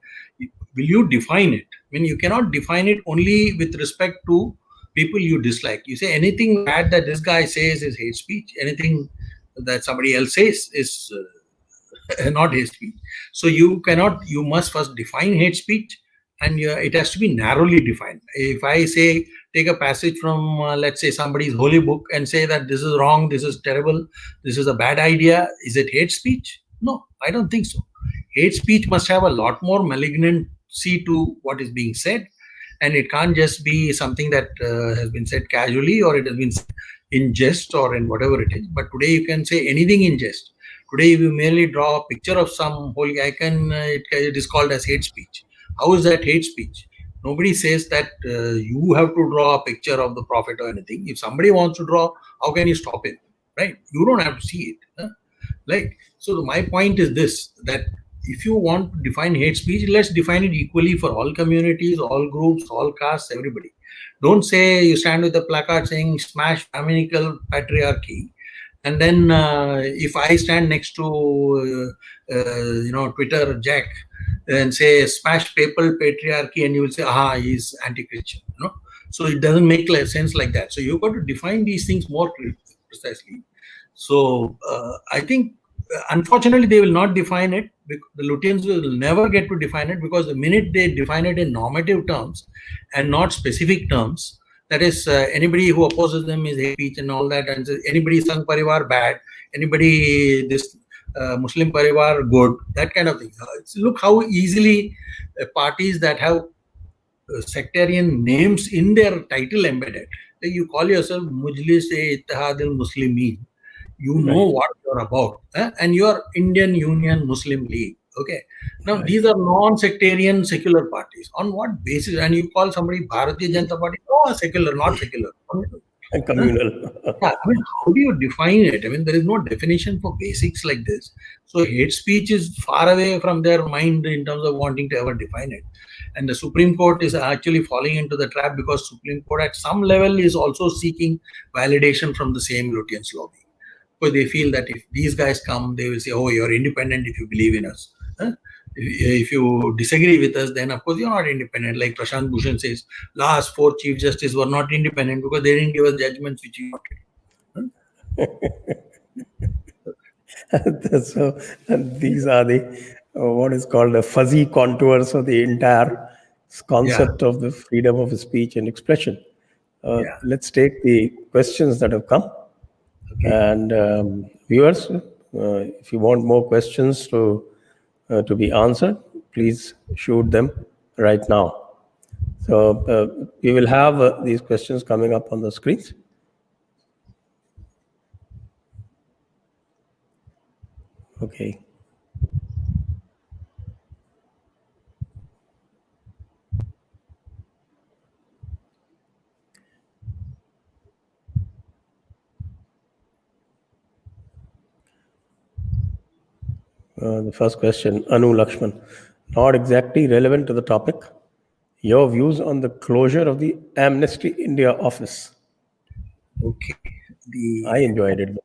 Will you define it? I mean, you cannot define it only with respect to people you dislike. You say anything bad that this guy says is hate speech. Anything that somebody else says is not hate speech. So you must first define hate speech, and it has to be narrowly defined. If I say, take a passage from, let's say, somebody's holy book and say that this is wrong, this is terrible, this is a bad idea, is it hate speech? No, I don't think so. Hate speech must have a lot more malignancy to what is being said, and it can't just be something that has been said casually, or it has been said in jest or in whatever it is. But today you can say anything in jest. Today, if you merely draw a picture of some holy icon, it is called as hate speech. How is that hate speech? Nobody says that you have to draw a picture of the prophet or anything. If somebody wants to draw, how can you stop him? Right? You don't have to see it. Huh? So my point is this, that if you want to define hate speech, let's define it equally for all communities, all groups, all castes, everybody. Don't say you stand with a placard saying smash Brahminical patriarchy, and then if I stand next to Twitter Jack and say smash papal patriarchy, and you will say, he's anti-Christian. So it doesn't make sense like that. So you've got to define these things more precisely. So I think, unfortunately, they will not define it. The Lutyens will never get to define it, because the minute they define it in normative terms and not specific terms, that is, anybody who opposes them is hate speech and all that, and anybody Sangh Parivar bad, anybody this Muslim Parivar good, that kind of thing. Look how easily parties that have sectarian names in their title embedded. Like you call yourself Mujlis-e-Ittihad al-Muslimin. You know what you're about, and you are Indian Union Muslim League. Okay. Now these are non-sectarian secular parties. On what basis? And you call somebody Bharatiya Janata Party? Oh, secular, not secular. And communal. Yeah, I mean, how do you define it? I mean, there is no definition for basics like this. So hate speech is far away from their mind in terms of wanting to ever define it. And the Supreme Court is actually falling into the trap, because Supreme Court at some level is also seeking validation from the same Lutyens lobby. Because they feel that if these guys come, they will say, oh, you're independent if you believe in us. If you disagree with us, then of course you're not independent. Like Prashant Bhushan says, last 4 Chief Justices were not independent because they didn't give us judgments which we wanted. So these are the what is called the fuzzy contours of the entire concept of the freedom of speech and expression. Let's take the questions that have come. Okay. And viewers, if you want more questions to be answered, please shoot them right now. So we will have these questions coming up on the screens. Okay. The first question, Anu Lakshman, not exactly relevant to the topic. Your views on the closure of the Amnesty India office? Okay. I enjoyed it.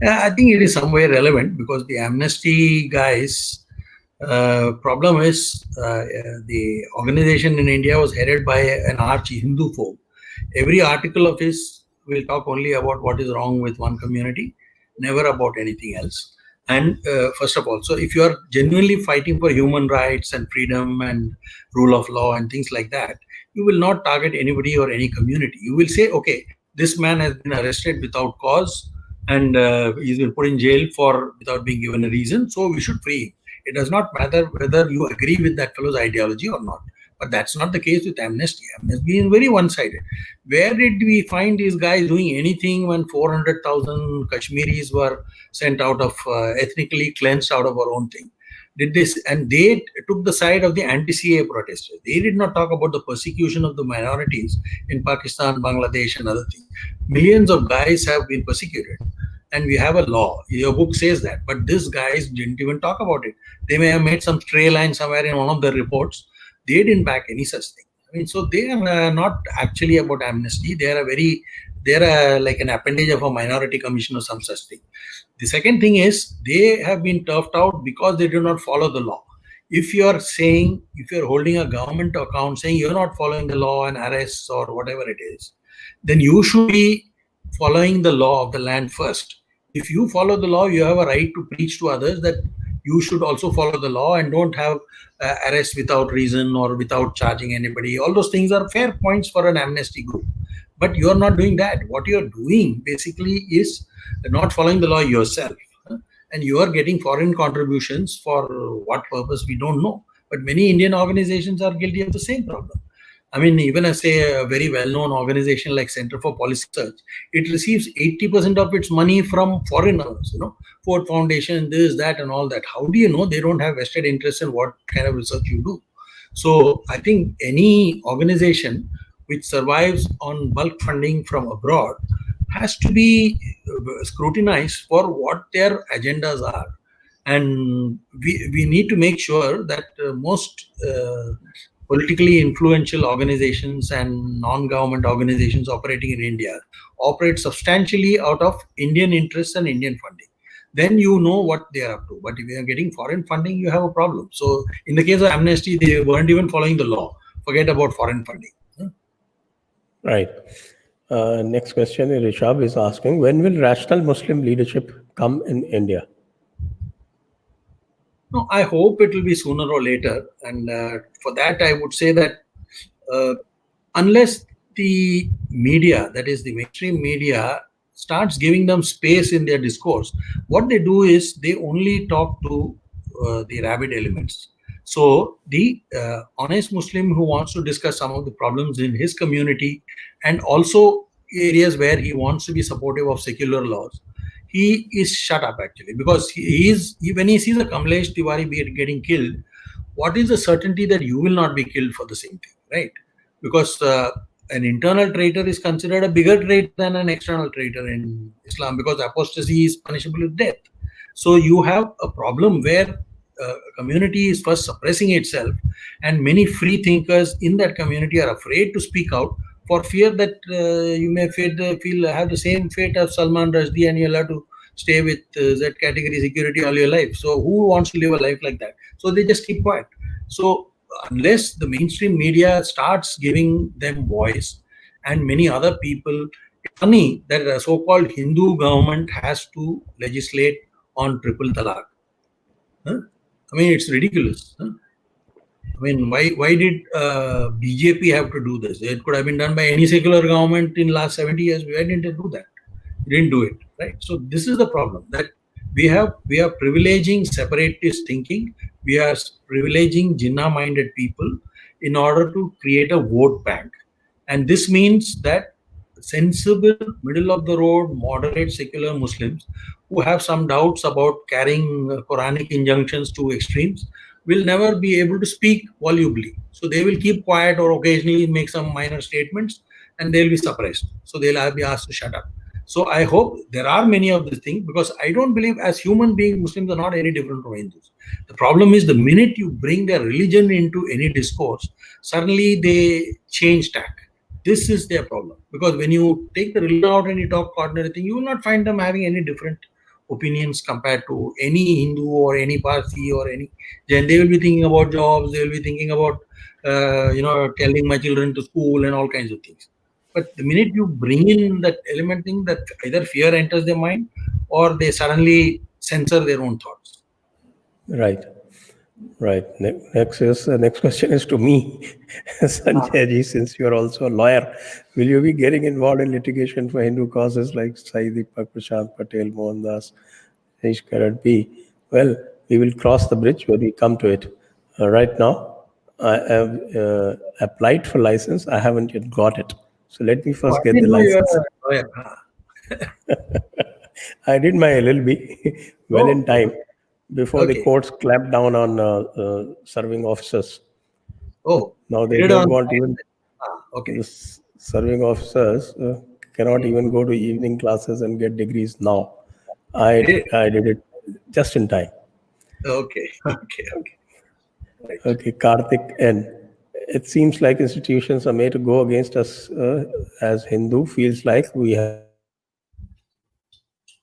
I think it is somewhere relevant, because the Amnesty guys, problem is the organization in India was headed by an arch Hindu phobe. Every article of his will talk only about what is wrong with one community, never about anything else. And first of all, so if you are genuinely fighting for human rights and freedom and rule of law and things like that, you will not target anybody or any community. You will say, okay, this man has been arrested without cause and he's been put in jail for without being given a reason, so we should free him. It does not matter whether you agree with that fellow's ideology or not. But that's not the case with amnesty. Amnesty is very one-sided. Where did we find these guys doing anything when 400,000 Kashmiris were sent out of, ethnically cleansed out of our own thing? Did this, and they took the side of the anti-CAA protesters. They did not talk about the persecution of the minorities in Pakistan, Bangladesh, and other things. Millions of guys have been persecuted, and we have a law. Your book says that, but these guys didn't even talk about it. They may have made some stray line somewhere in one of the reports. They didn't back any such thing. I mean, so they are not actually about amnesty. They are like an appendage of a minority commission or some such thing. The second thing is they have been turfed out because they do not follow the law. If you are holding a government account saying you're not following the law and arrests or whatever it is, then you should be following the law of the land first. If you follow the law, you have a right to preach to others that you should also follow the law and don't have arrest without reason or without charging anybody. All those things are fair points for an amnesty group. But you're not doing that. What you're doing basically is not following the law yourself. And you are getting foreign contributions for what purpose we don't know. But many Indian organizations are guilty of the same problem. I mean, even as a very well-known organization like Center for Policy Research, it receives 80% of its money from foreigners, Ford Foundation, this, that, and all that. How do you know they don't have vested interest in what kind of research you do? So I think any organization which survives on bulk funding from abroad has to be scrutinized for what their agendas are. And we need to make sure that most politically influential organizations and non-government organizations operating in India operate substantially out of Indian interests and Indian funding. Then you know what they are up to. But if you are getting foreign funding, you have a problem. So in the case of amnesty, they weren't even following the law. Forget about foreign funding. Right. Next question, Rishabh is asking, when will rational Muslim leadership come in India? No, I hope it will be sooner or later. And for that, I would say that unless the media, that is the mainstream media, starts giving them space in their discourse, what they do is they only talk to the rabid elements. So the honest Muslim who wants to discuss some of the problems in his community and also areas where he wants to be supportive of secular laws, he is shut up actually, because when he sees a Kamlesh Tiwari getting killed, what is the certainty that you will not be killed for the same thing, right? Because an internal traitor is considered a bigger traitor than an external traitor in Islam, because apostasy is punishable with death. So you have a problem where a community is first suppressing itself, and many free thinkers in that community are afraid to speak out for fear that you may have the same fate as Salman Rushdie and you'll have to stay with Z category security all your life. So who wants to live a life like that? So they just keep quiet. So unless the mainstream media starts giving them voice, and many other people, it's funny that a so-called Hindu government has to legislate on triple talaq. I mean, it's ridiculous. I mean, why did BJP have to do this? It could have been done by any secular government in last 70 years. Why didn't they do that? They didn't do it, right? So this is the problem, that we are privileging separatist thinking. We are privileging Jinnah-minded people in order to create a vote bank. And this means that sensible, middle-of-the-road, moderate secular Muslims who have some doubts about carrying Quranic injunctions to extremes will never be able to speak volubly. So they will keep quiet or occasionally make some minor statements and they'll be suppressed. So they'll be asked to shut up. So I hope there are many of these things, because I don't believe as human beings, Muslims are not any different from Hindus. The problem is the minute you bring their religion into any discourse, suddenly they change tack. This is their problem, because when you take the religion out and you talk ordinary thing, you will not find them having any different opinions compared to any Hindu or any Parsi or any Jain. They will be thinking about jobs, they will be thinking about telling my children to school and all kinds of things. But the minute you bring in that element thing, that either fear enters their mind or they suddenly censor their own thoughts. Right. Right. Next question is to me, Sanjay ji. Since you are also a lawyer, will you be getting involved in litigation for Hindu causes like Sai Deepak, Prashant Patel, Mohandas, Harish Karat B? Well, we will cross the bridge when we come to it. Right now, I have applied for license. I haven't yet got it. So let me Oh, I first get the didn't know you license. are a lawyer. I did my LLB well in Oh, time before the okay. courts clamped down on serving officers. Oh, Now you they did don't on. want even Okay. the serving officers cannot even go to evening classes and get degrees now. Did- I did it just in time. Okay. Okay. Okay. Right. Okay, Karthik N. It seems like institutions are made to go against us as Hindu. Feels like we have no choice.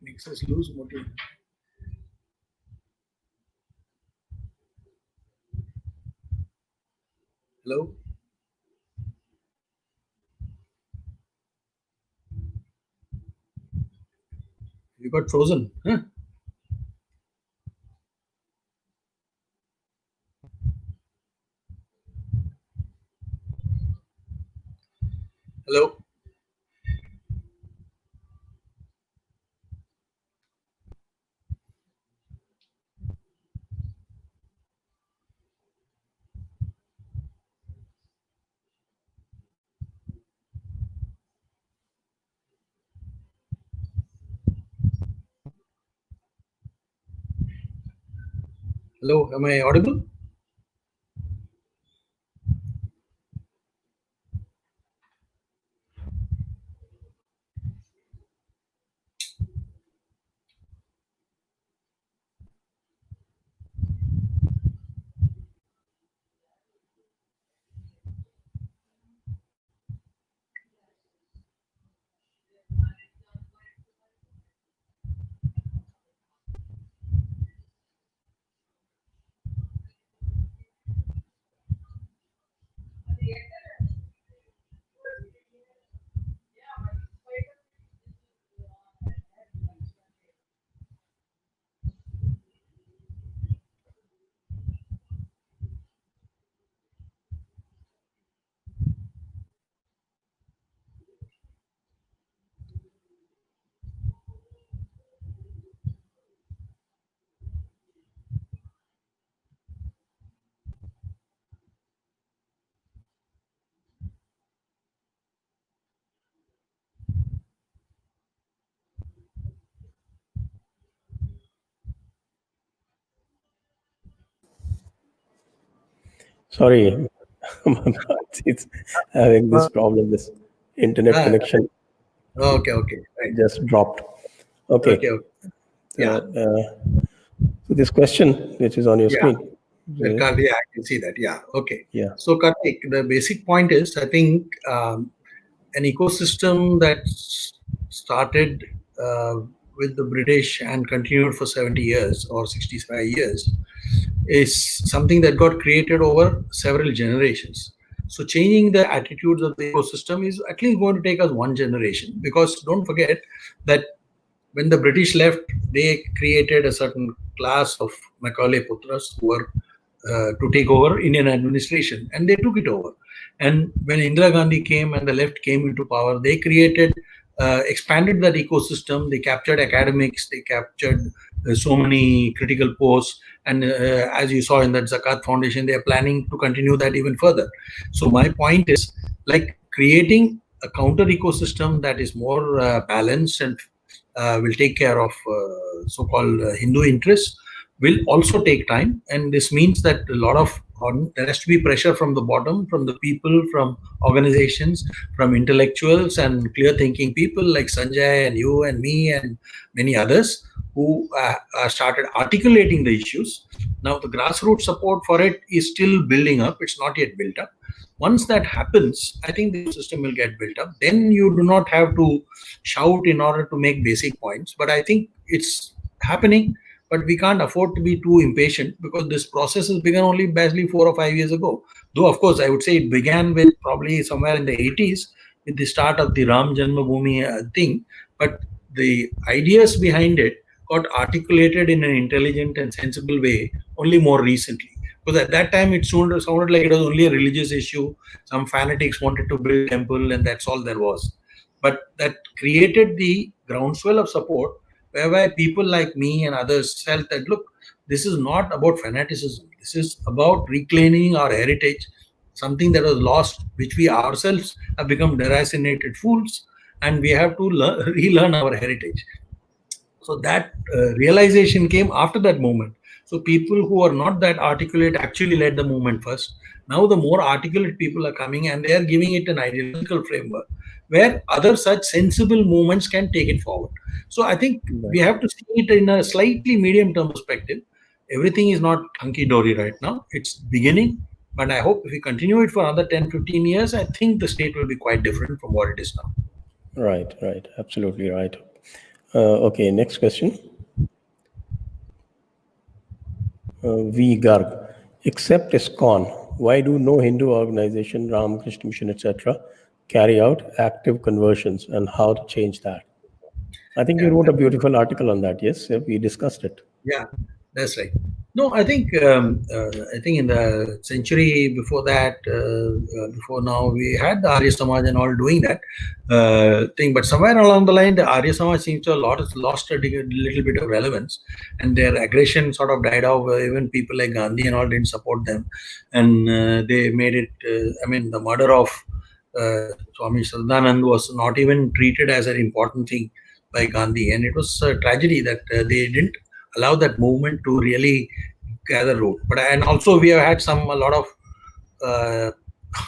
Makes us lose motive. Hello. You got frozen. Huh? Hello. Hello. Am I audible? Sorry, it's having Uh, this problem. This internet ah, connection okay. Okay. Right. just dropped. Okay. Okay. Okay. Uh, Yeah. so this question, which is on your Yeah. screen, Well, yeah, I can see that. Yeah. Okay. yeah, So, Karthik, the basic point is, I think an ecosystem that started uh, with the British and continued for 70 years or 65 years is something that got created over several generations. So, changing the attitudes of the ecosystem is at least going to take us one generation, because don't forget that when the British left, they created a certain class of Macaulay Putras who were to take over Indian administration, and they took it over. And when Indira Gandhi came and the left came into power, they created, expanded that ecosystem. They captured academics, they captured so many critical posts, and as you saw in that Zakat Foundation, they are planning to continue that even further. So my point is, like, creating a counter ecosystem that is more balanced and will take care of so-called Hindu interests will also take time, and this means that a lot of there has to be pressure from the bottom, from the people, from organizations, from intellectuals and clear-thinking people like Sanjay and you and me and many others who started articulating the issues. Now the grassroots support for it is still building up; it's not yet built up. Once that happens, I think the system will get built up. Then you do not have to shout in order to make basic points. But I think it's happening. but we can't afford to be too impatient, because this process has begun only basically 4 or 5 years ago. Though, of course, I would say it began with probably somewhere in the 80s with the start of the Ram Janmabhoomi thing, but the ideas behind it got articulated in an intelligent and sensible way only more recently. Because at that time, it sounded like it was only a religious issue. Some fanatics wanted to build a temple, and that's all there was. But that created the groundswell of support, whereby people like me and others felt that, look, this is not about fanaticism. This is about reclaiming our heritage, something that was lost, which we ourselves have become deracinated fools, and we have to relearn our heritage. So that realization came after that moment. So people who are not that articulate actually led the movement first. Now the more articulate people are coming, and they are giving it an ideological framework where other such sensible movements can take it forward. So I think we have to see it in a slightly medium-term perspective. Everything is not hunky-dory right now. It's beginning, but I hope if we continue it for another 10, 15 years, I think the state will be quite different from what it is now. Right, absolutely right. Okay, next question. V. Garg. Except ISKCON, why do no Hindu organization, Ramakrishna Mission, etc., carry out active conversions, and how to change that? I think you wrote a beautiful article on that. Yes, we discussed it. Yeah, that's right. No, I think in the century before that, before now, we had the Arya Samaj and all doing that thing. But somewhere along the line, the Arya Samaj seems to have lost a little bit of relevance, and their aggression sort of died off. Even people like Gandhi and all didn't support them, and they made it. The murder of Swami Sadanand was not even treated as an important thing by Gandhi, and it was a tragedy that they didn't allow that movement to really gather root. But and also we have had a lot of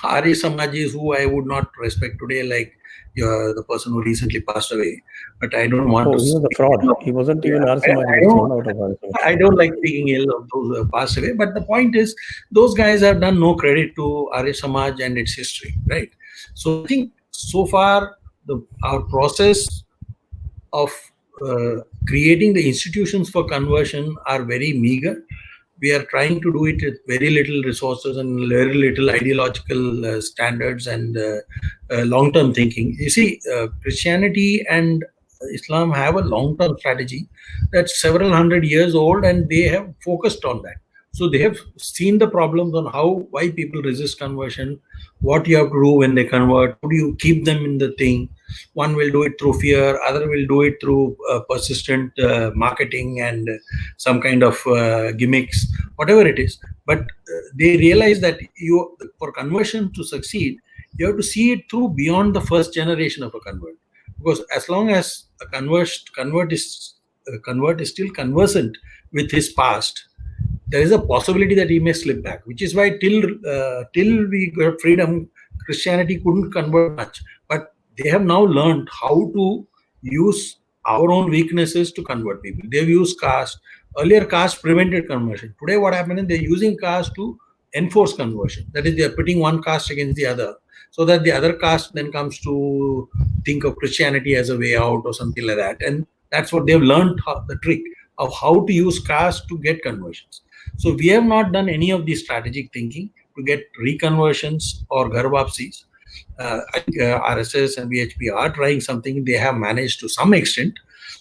Arya Samajis who I would not respect today, like the person who recently passed away. But I don't want to. He was a fraud. He wasn't even Arya Samaj. I don't like speaking ill of those who have passed away. But the point is, those guys have done no credit to Arya Samaj and its history, right? So I think so far our process of creating the institutions for conversion are very meager. We are trying to do it with very little resources and very little ideological standards and long-term thinking. You see, Christianity and Islam have a long-term strategy that's several hundred years old, and they have focused on that. So they have seen the problems on why people resist conversion, what you have to do when they convert, how do you keep them in the thing. One will do it through fear, other will do it through persistent marketing and some kind of gimmicks, whatever it is. But they realize that for conversion to succeed, you have to see it through beyond the first generation of a convert. Because as long as a convert is still conversant with his past, there is a possibility that he may slip back. Which is why till we got freedom, Christianity couldn't convert much. But they have now learned how to use our own weaknesses to convert people. They've used caste. Earlier, caste prevented conversion. Today, what happened is they're using caste to enforce conversion. That is, they're putting one caste against the other, so that the other caste then comes to think of Christianity as a way out or something like that. And that's what they've learned, the trick of how to use caste to get conversions. So we have not done any of the strategic thinking to get reconversions or garbapsis. I think RSS and VHP are trying something. They have managed to some extent,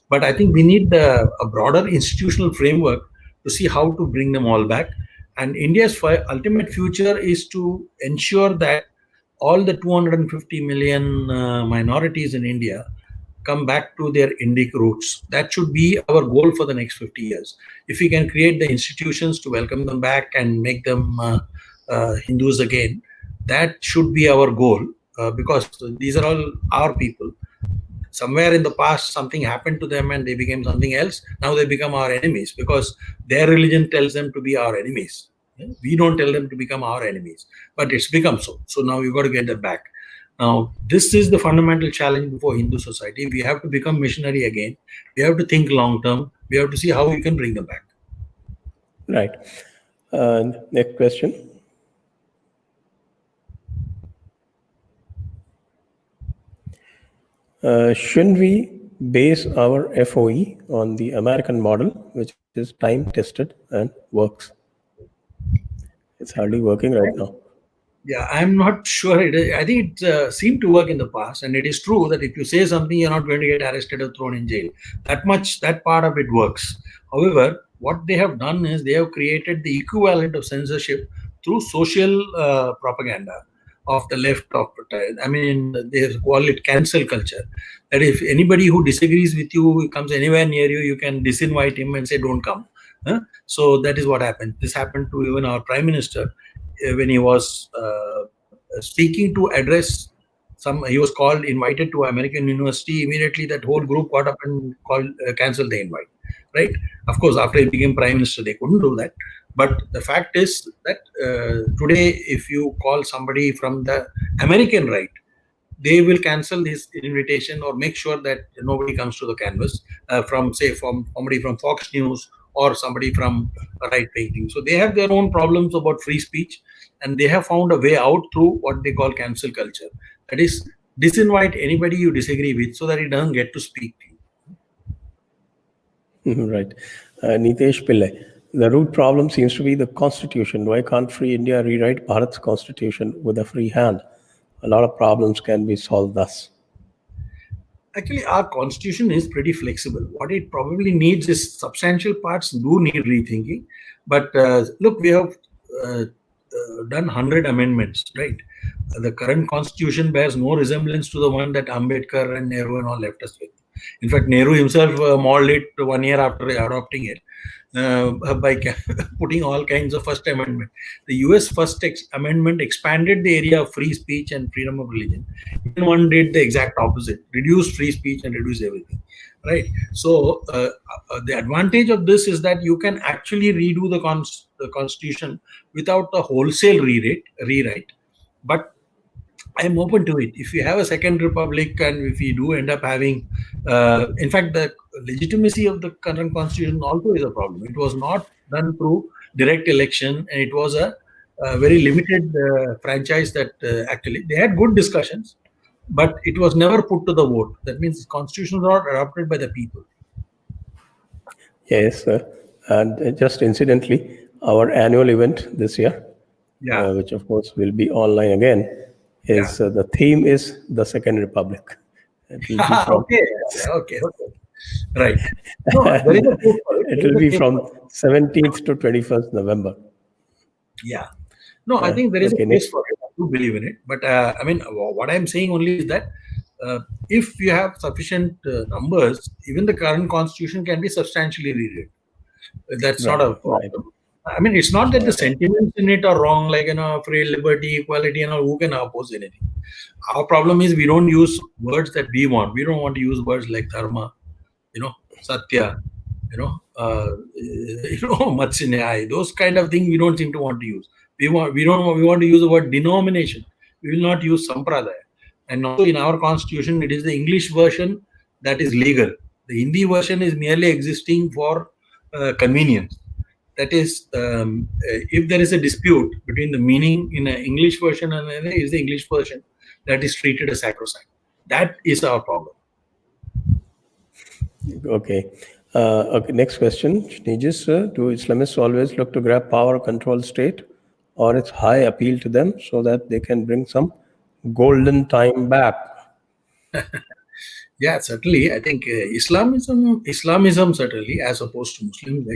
but I think we need a broader institutional framework to see how to bring them all back. And India's ultimate future is to ensure that all the 250 million minorities in India come back to their Indic roots. That should be our goal for the next 50 years. If we can create the institutions to welcome them back and make them Hindus again, that should be our goal, because these are all our people. Somewhere in the past, something happened to them and they became something else. Now they become our enemies because their religion tells them to be our enemies. We don't tell them to become our enemies, but it's become so. So now you've got to get them back. Now, this is the fundamental challenge before Hindu society. We have to become missionary again. We have to think long term. We have to see how we can bring them back. Right. Next question. Shouldn't we base our FoE on the American model, which is time tested and works. It's hardly working right now. Yeah, I'm not sure. I think it seemed to work in the past, and it is true that if you say something, you're not going to get arrested or thrown in jail. That part of it works. However, what they have done is they have created the equivalent of censorship through social propaganda of the left. I mean, they call it cancel culture. That if anybody who disagrees with you comes anywhere near you, you can disinvite him and say, "Don't come." So that is what happened. This happened to even our prime minister when he was speaking to address he was invited to American University. Immediately that whole group got up and cancelled the invite, right? Of course, after he became prime minister, they couldn't do that. But the fact is that today, if you call somebody from the American right, they will cancel his invitation or make sure that nobody comes to the canvas from somebody from Fox News or somebody from a right wing. So they have their own problems about free speech, and they have found a way out through what they call cancel culture. That is, disinvite anybody you disagree with so that he doesn't get to speak to you. Right. Nitesh Pillai, the root problem seems to be the constitution. Why can't Free India rewrite Bharat's constitution with a free hand? A lot of problems can be solved thus. Actually, our constitution is pretty flexible. What it probably needs is substantial parts do need rethinking. But look, we have done 100 amendments, right? The current constitution bears no resemblance to the one that Ambedkar and Nehru and all left us with. In fact, Nehru himself mauled it 1 year after adopting it by putting all kinds of First Amendment. The US First Amendment expanded the area of free speech and freedom of religion. Indian one did the exact opposite, reduced free speech and reduced everything, right? So the advantage of this is that you can actually redo the constitution without a wholesale rewrite. But I'm open to it. If you have a second republic and if we do end up having, in fact, the legitimacy of the current constitution also is a problem. It was not done through direct election, and it was a very limited franchise that actually they had good discussions, but it was never put to the vote. That means the constitution was not adopted by the people. Yes, and just incidentally, our annual event this year, which of course will be online again, is the theme is the Second Republic. It will be from okay. Right. No, it will be from 17th to 21st November. Yeah. No, I think there is a case for it. I do believe in it. But I mean, what I'm saying only is that if you have sufficient numbers, even the current constitution can be substantially rewritten. That's not a problem. Right. I mean, it's not that the sentiments in it are wrong, like, free liberty, equality, and who can oppose anything. Our problem is we don't use words that we want. We don't want to use words like dharma, satya, matsinyai. Those kind of things we don't seem to want to use. We want to use the word denomination. We will not use sampradaya. And also in our constitution, it is the English version that is legal. The Hindi version is merely existing for convenience. That is, if there is a dispute between the meaning in an English version and is the English version that is treated as sacrosanct. That is our problem. Okay. Okay. Next question, Nijis. Do Islamists always look to grab power, control state, or it's high appeal to them so that they can bring some golden time back? Yeah, certainly. I think Islamism certainly, as opposed to Muslims,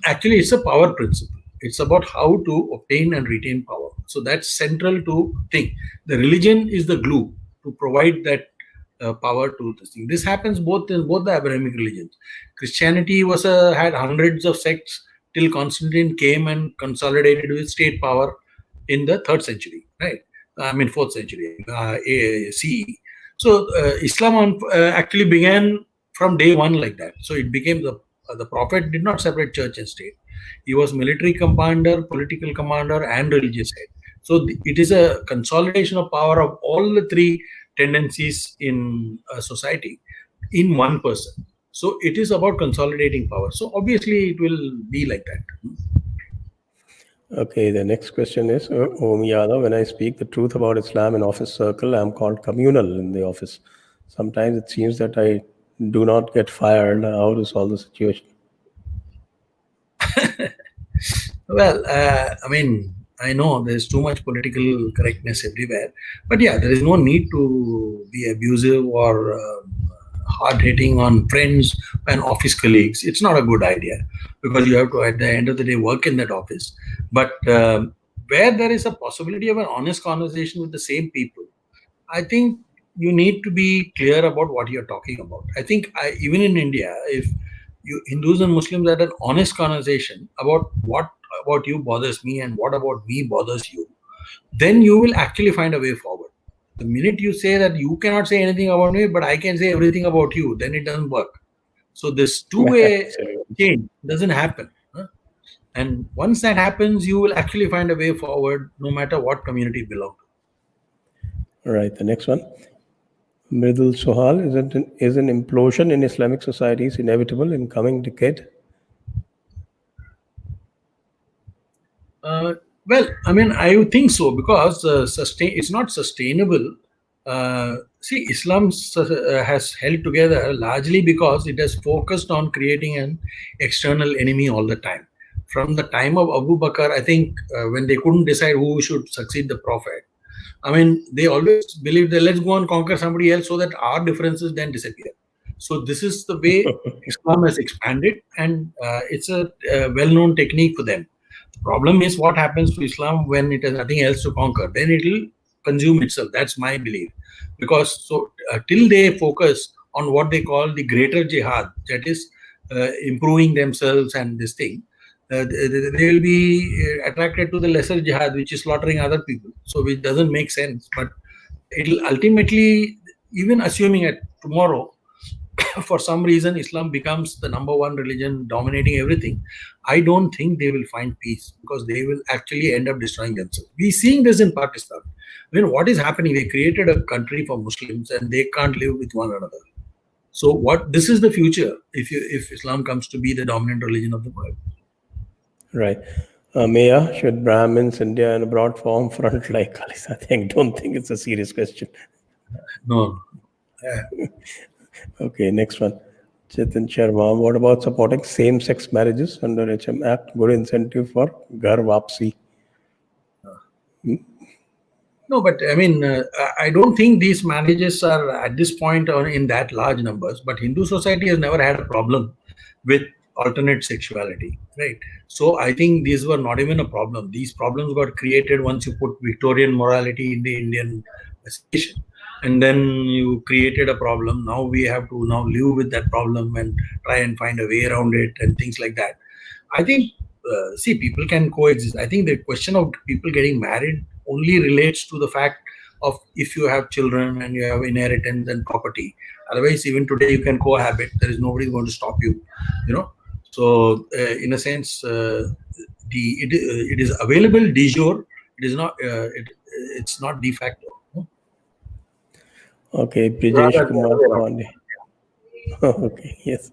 actually it's a power principle. It's about how to obtain and retain power. So that's central to thing. The religion is the glue to provide that power to this thing. This happens both in both the Abrahamic religions. Christianity had hundreds of sects till Constantine came and consolidated with state power in the 3rd century, right? 4th century CE. So Islam actually began from day one like that. So it became the Prophet did not separate church and state. He was military commander, political commander, and religious head. So it is a consolidation of power of all the three tendencies in society in one person. So it is about consolidating power. So obviously it will be like that. Okay, the next question is, Om Yadav, when I speak the truth about Islam in office circle, I'm called communal in the office. Sometimes it seems that I do not get fired. How to solve the situation? Well, I mean, I know there's too much political correctness everywhere, but yeah, there is no need to be abusive or hard hitting on friends and office colleagues. It's not a good idea because you have to, at the end of the day, work in that office. But where there is a possibility of an honest conversation with the same people, I think you need to be clear about what you're talking about. I think even in India, if you Hindus and Muslims had an honest conversation about what about you bothers me and what about me bothers you, then you will actually find a way forward. The minute you say that you cannot say anything about me, but I can say everything about you, then it doesn't work. So this two-way Absolutely. change doesn't happen. And once that happens, you will actually find a way forward, no matter what community you belong to. All right, the next one. Mridul Sohal, is an implosion in Islamic societies inevitable in coming decade? Well, I mean, I would think so because it's not sustainable. See, Islam has held together largely because it has focused on creating an external enemy all the time. From the time of Abu Bakr, I think when they couldn't decide who should succeed the Prophet, I mean, they always believed that let's go and conquer somebody else so that our differences then disappear. So this is the way Islam has expanded, and it's a well-known technique for them. The problem is what happens to Islam when it has nothing else to conquer. Then it will consume itself. That's my belief. Because till they focus on what they call the greater jihad, that is improving themselves and this thing, they will be attracted to the lesser jihad, which is slaughtering other people. So which doesn't make sense. But it will ultimately, even assuming that tomorrow, for some reason, Islam becomes the number one religion dominating everything, I don't think they will find peace because they will actually end up destroying themselves. We're seeing this in Pakistan. I mean, what is happening? They created a country for Muslims and they can't live with one another. So this is the future if Islam comes to be the dominant religion of the world. Right. Maya, should Brahmins, India, and abroad form front like Kalis? I don't think it's a serious question. No. Okay, next one. Chetan Sharma, what about supporting same-sex marriages under HM Act? Good incentive for Ghar Wapsi. No, but I mean, I don't think these marriages are at this point in that large numbers. But Hindu society has never had a problem with alternate sexuality, right? So I think these were not even a problem. These problems got created once you put Victorian morality in the Indian station. And then you created a problem. Now we have to now live with that problem and try and find a way around it and things like that. I think, see, people can coexist. I think the question of people getting married only relates to the fact of if you have children and you have inheritance and property. Otherwise, even today, you can cohabit. There is nobody going to stop you, you know. So, in a sense, it is available de jure. It is not. It's not de facto. Okay, Brijesh Kumar Pandey. Okay, yes.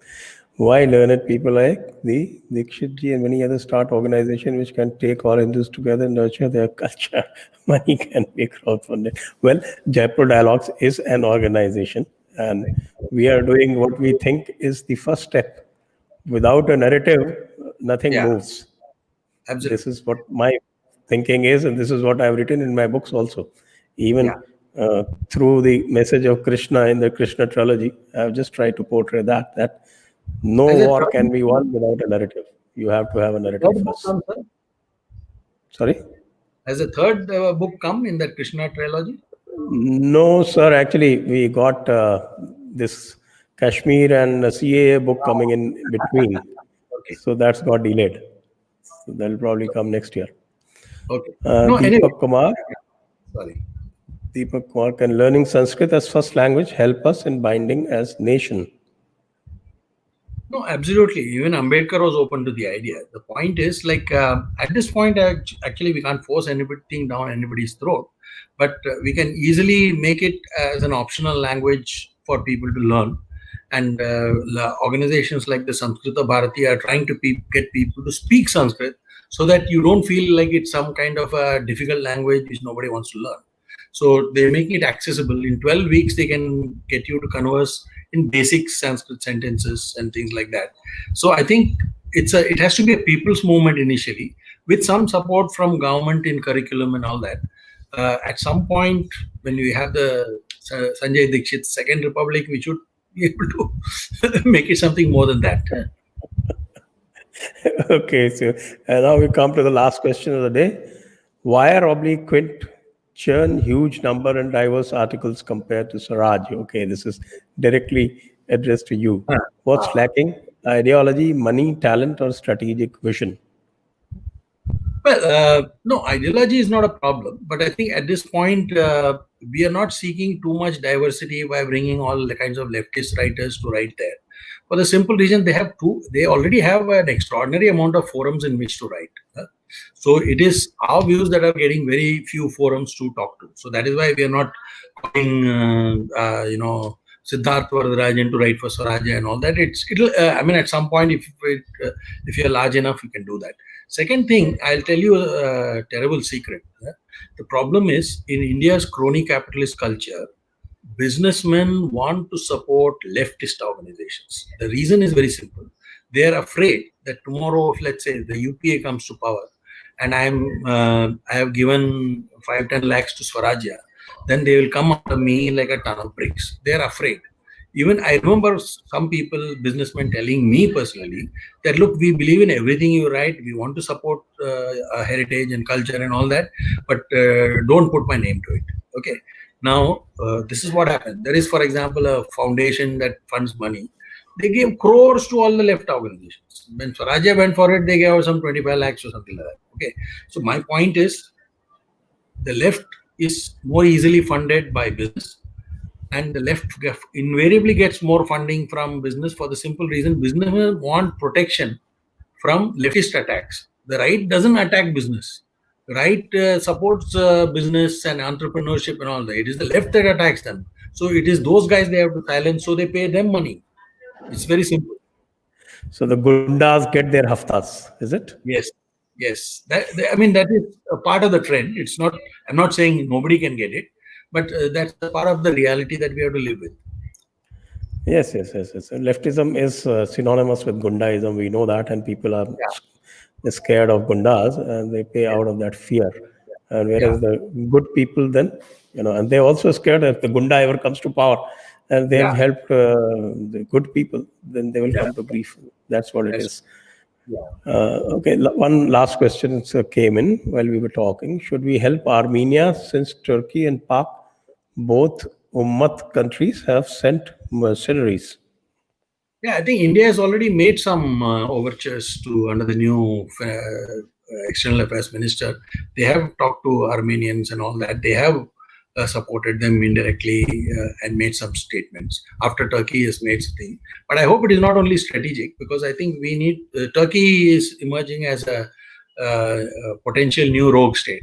Why learned people like the Dixit ji and many others start organization which can take all Hindus together and nurture their culture? Money can be crowdfunded. Well, Jaipur Dialogues is an organization, and we are doing what we think is the first step. Without a narrative, nothing moves. Absolutely. This is what my thinking is, and this is what I've written in my books also. Even through the message of Krishna in the Krishna trilogy, I've just tried to portray that no war can be won without a narrative. You have to have a narrative first. Sorry? Has a third book come in that Krishna trilogy? No, sir. Actually, we got this Kashmir and CAA book coming in between. Okay. So that's got delayed. So that'll probably come next year. Okay. Deepak Kumar. Sorry. Deepak Kumar, can learning Sanskrit as first language help us in binding as nation? No, absolutely. Even Ambedkar was open to the idea. The point is, like, at this point, actually, we can't force anything down anybody's throat, but we can easily make it as an optional language for people to learn. And organizations like the Samskrita Bharati are trying to get people to speak Sanskrit so that you don't feel like it's some kind of a difficult language which nobody wants to learn. So they're making it accessible. In 12 weeks, they can get you to converse in basic Sanskrit sentences and things like that. So I think it has to be a people's movement initially, with some support from government in curriculum and all that. At some point, when we have the Sanjay Dixit Second Republic, we should be able to make it something more than that. Okay, so now we come to the last question of the day. Why are Quint churn huge number and diverse articles compared to Swaraj? Okay, this is directly addressed to you. What's lacking? Ideology, money, talent, or strategic vision? Well, no, ideology is not a problem, but I think at this point we are not seeking too much diversity by bringing all the kinds of leftist writers to write there. For the simple reason they already have an extraordinary amount of forums in which to write. So it is our views that are getting very few forums to talk to. So that is why we are not calling, Siddharth Varadarajan to write for Swaraj and all that. I mean, at some point, if you're large enough, you can do that. Second thing, I'll tell you a terrible secret. The problem is, in India's crony capitalist culture, businessmen want to support leftist organizations. The reason is very simple. They are afraid that tomorrow, if let's say the UPA comes to power, and I have given 5-10 lakhs to Swarajya, then they will come after me like a ton of bricks. They are afraid. Even I remember some people, businessmen, telling me personally that, look, we believe in everything you write. We want to support heritage and culture and all that, but don't put my name to it. Okay. Now, this is what happened. There is, for example, a foundation that funds money. They gave crores to all the left organizations. When Swarajya went for it, they gave some 25 lakhs or something like that. Okay. So my point is, the left is more easily funded by business, and the left invariably gets more funding from business for the simple reason businesses want protection from leftist attacks. The right doesn't attack business. The right supports business and entrepreneurship and all that. It is the left that attacks them. So it is those guys they have to silence, so they pay them money. It's very simple. So the gundas get their haftas, is it? Yes. Yes. That is a part of the trend. It's not, I'm not saying nobody can get it, but that's a part of the reality that we have to live with. Yes. Leftism is synonymous with gundaism. We know that, and people are scared of gundas, and they pay out of that fear. And whereas the good people, then, and they're also scared if the gunda ever comes to power, and they have helped the good people, then they will come to grief. That's what it is. Okay, one last question came in while we were talking. Should we help Armenia since Turkey and Pak, both Ummat countries, have sent mercenaries? Yeah, I think India has already made some overtures under the new external affairs minister. They have talked to Armenians and all that. They have supported them indirectly and made some statements after Turkey has made something. But I hope it is not only strategic, because I think we need Turkey is emerging as a potential new rogue state.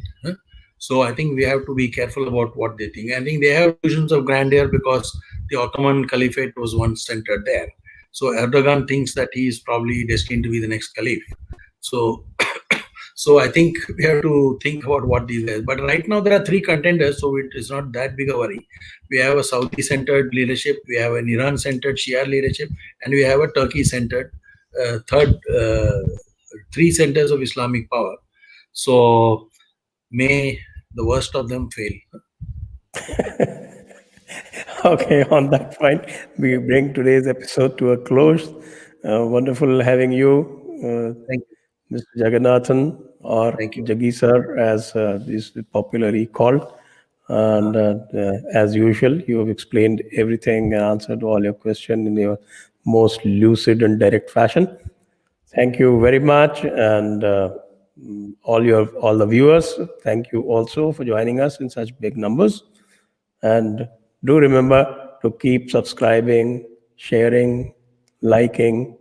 So I think we have to be careful about what they think. I think they have visions of grandeur because the Ottoman Caliphate was once centered there. So Erdogan thinks that he is probably destined to be the next caliph. So I think we have to think about what these are. But right now there are 3 contenders, so it is not that big a worry. We have a Saudi-centered leadership, we have an Iran-centered Shia leadership, and we have a Turkey-centered 3 centers of Islamic power. So may the worst of them fail. Okay, on that point, we bring today's episode to a close. Wonderful having you, Thank you. Mr. Jagannathan, or Jaggi sir, as is popularly called. And as usual, you have explained everything and answered all your questions in your most lucid and direct fashion. Thank you very much, and all the viewers, thank you also for joining us in such big numbers. And do remember to keep subscribing, sharing, liking,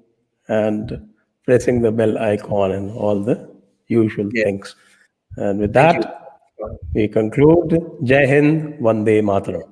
and pressing the bell icon and all the usual things. And with that, we conclude. Jai Hind, Vande Mataram.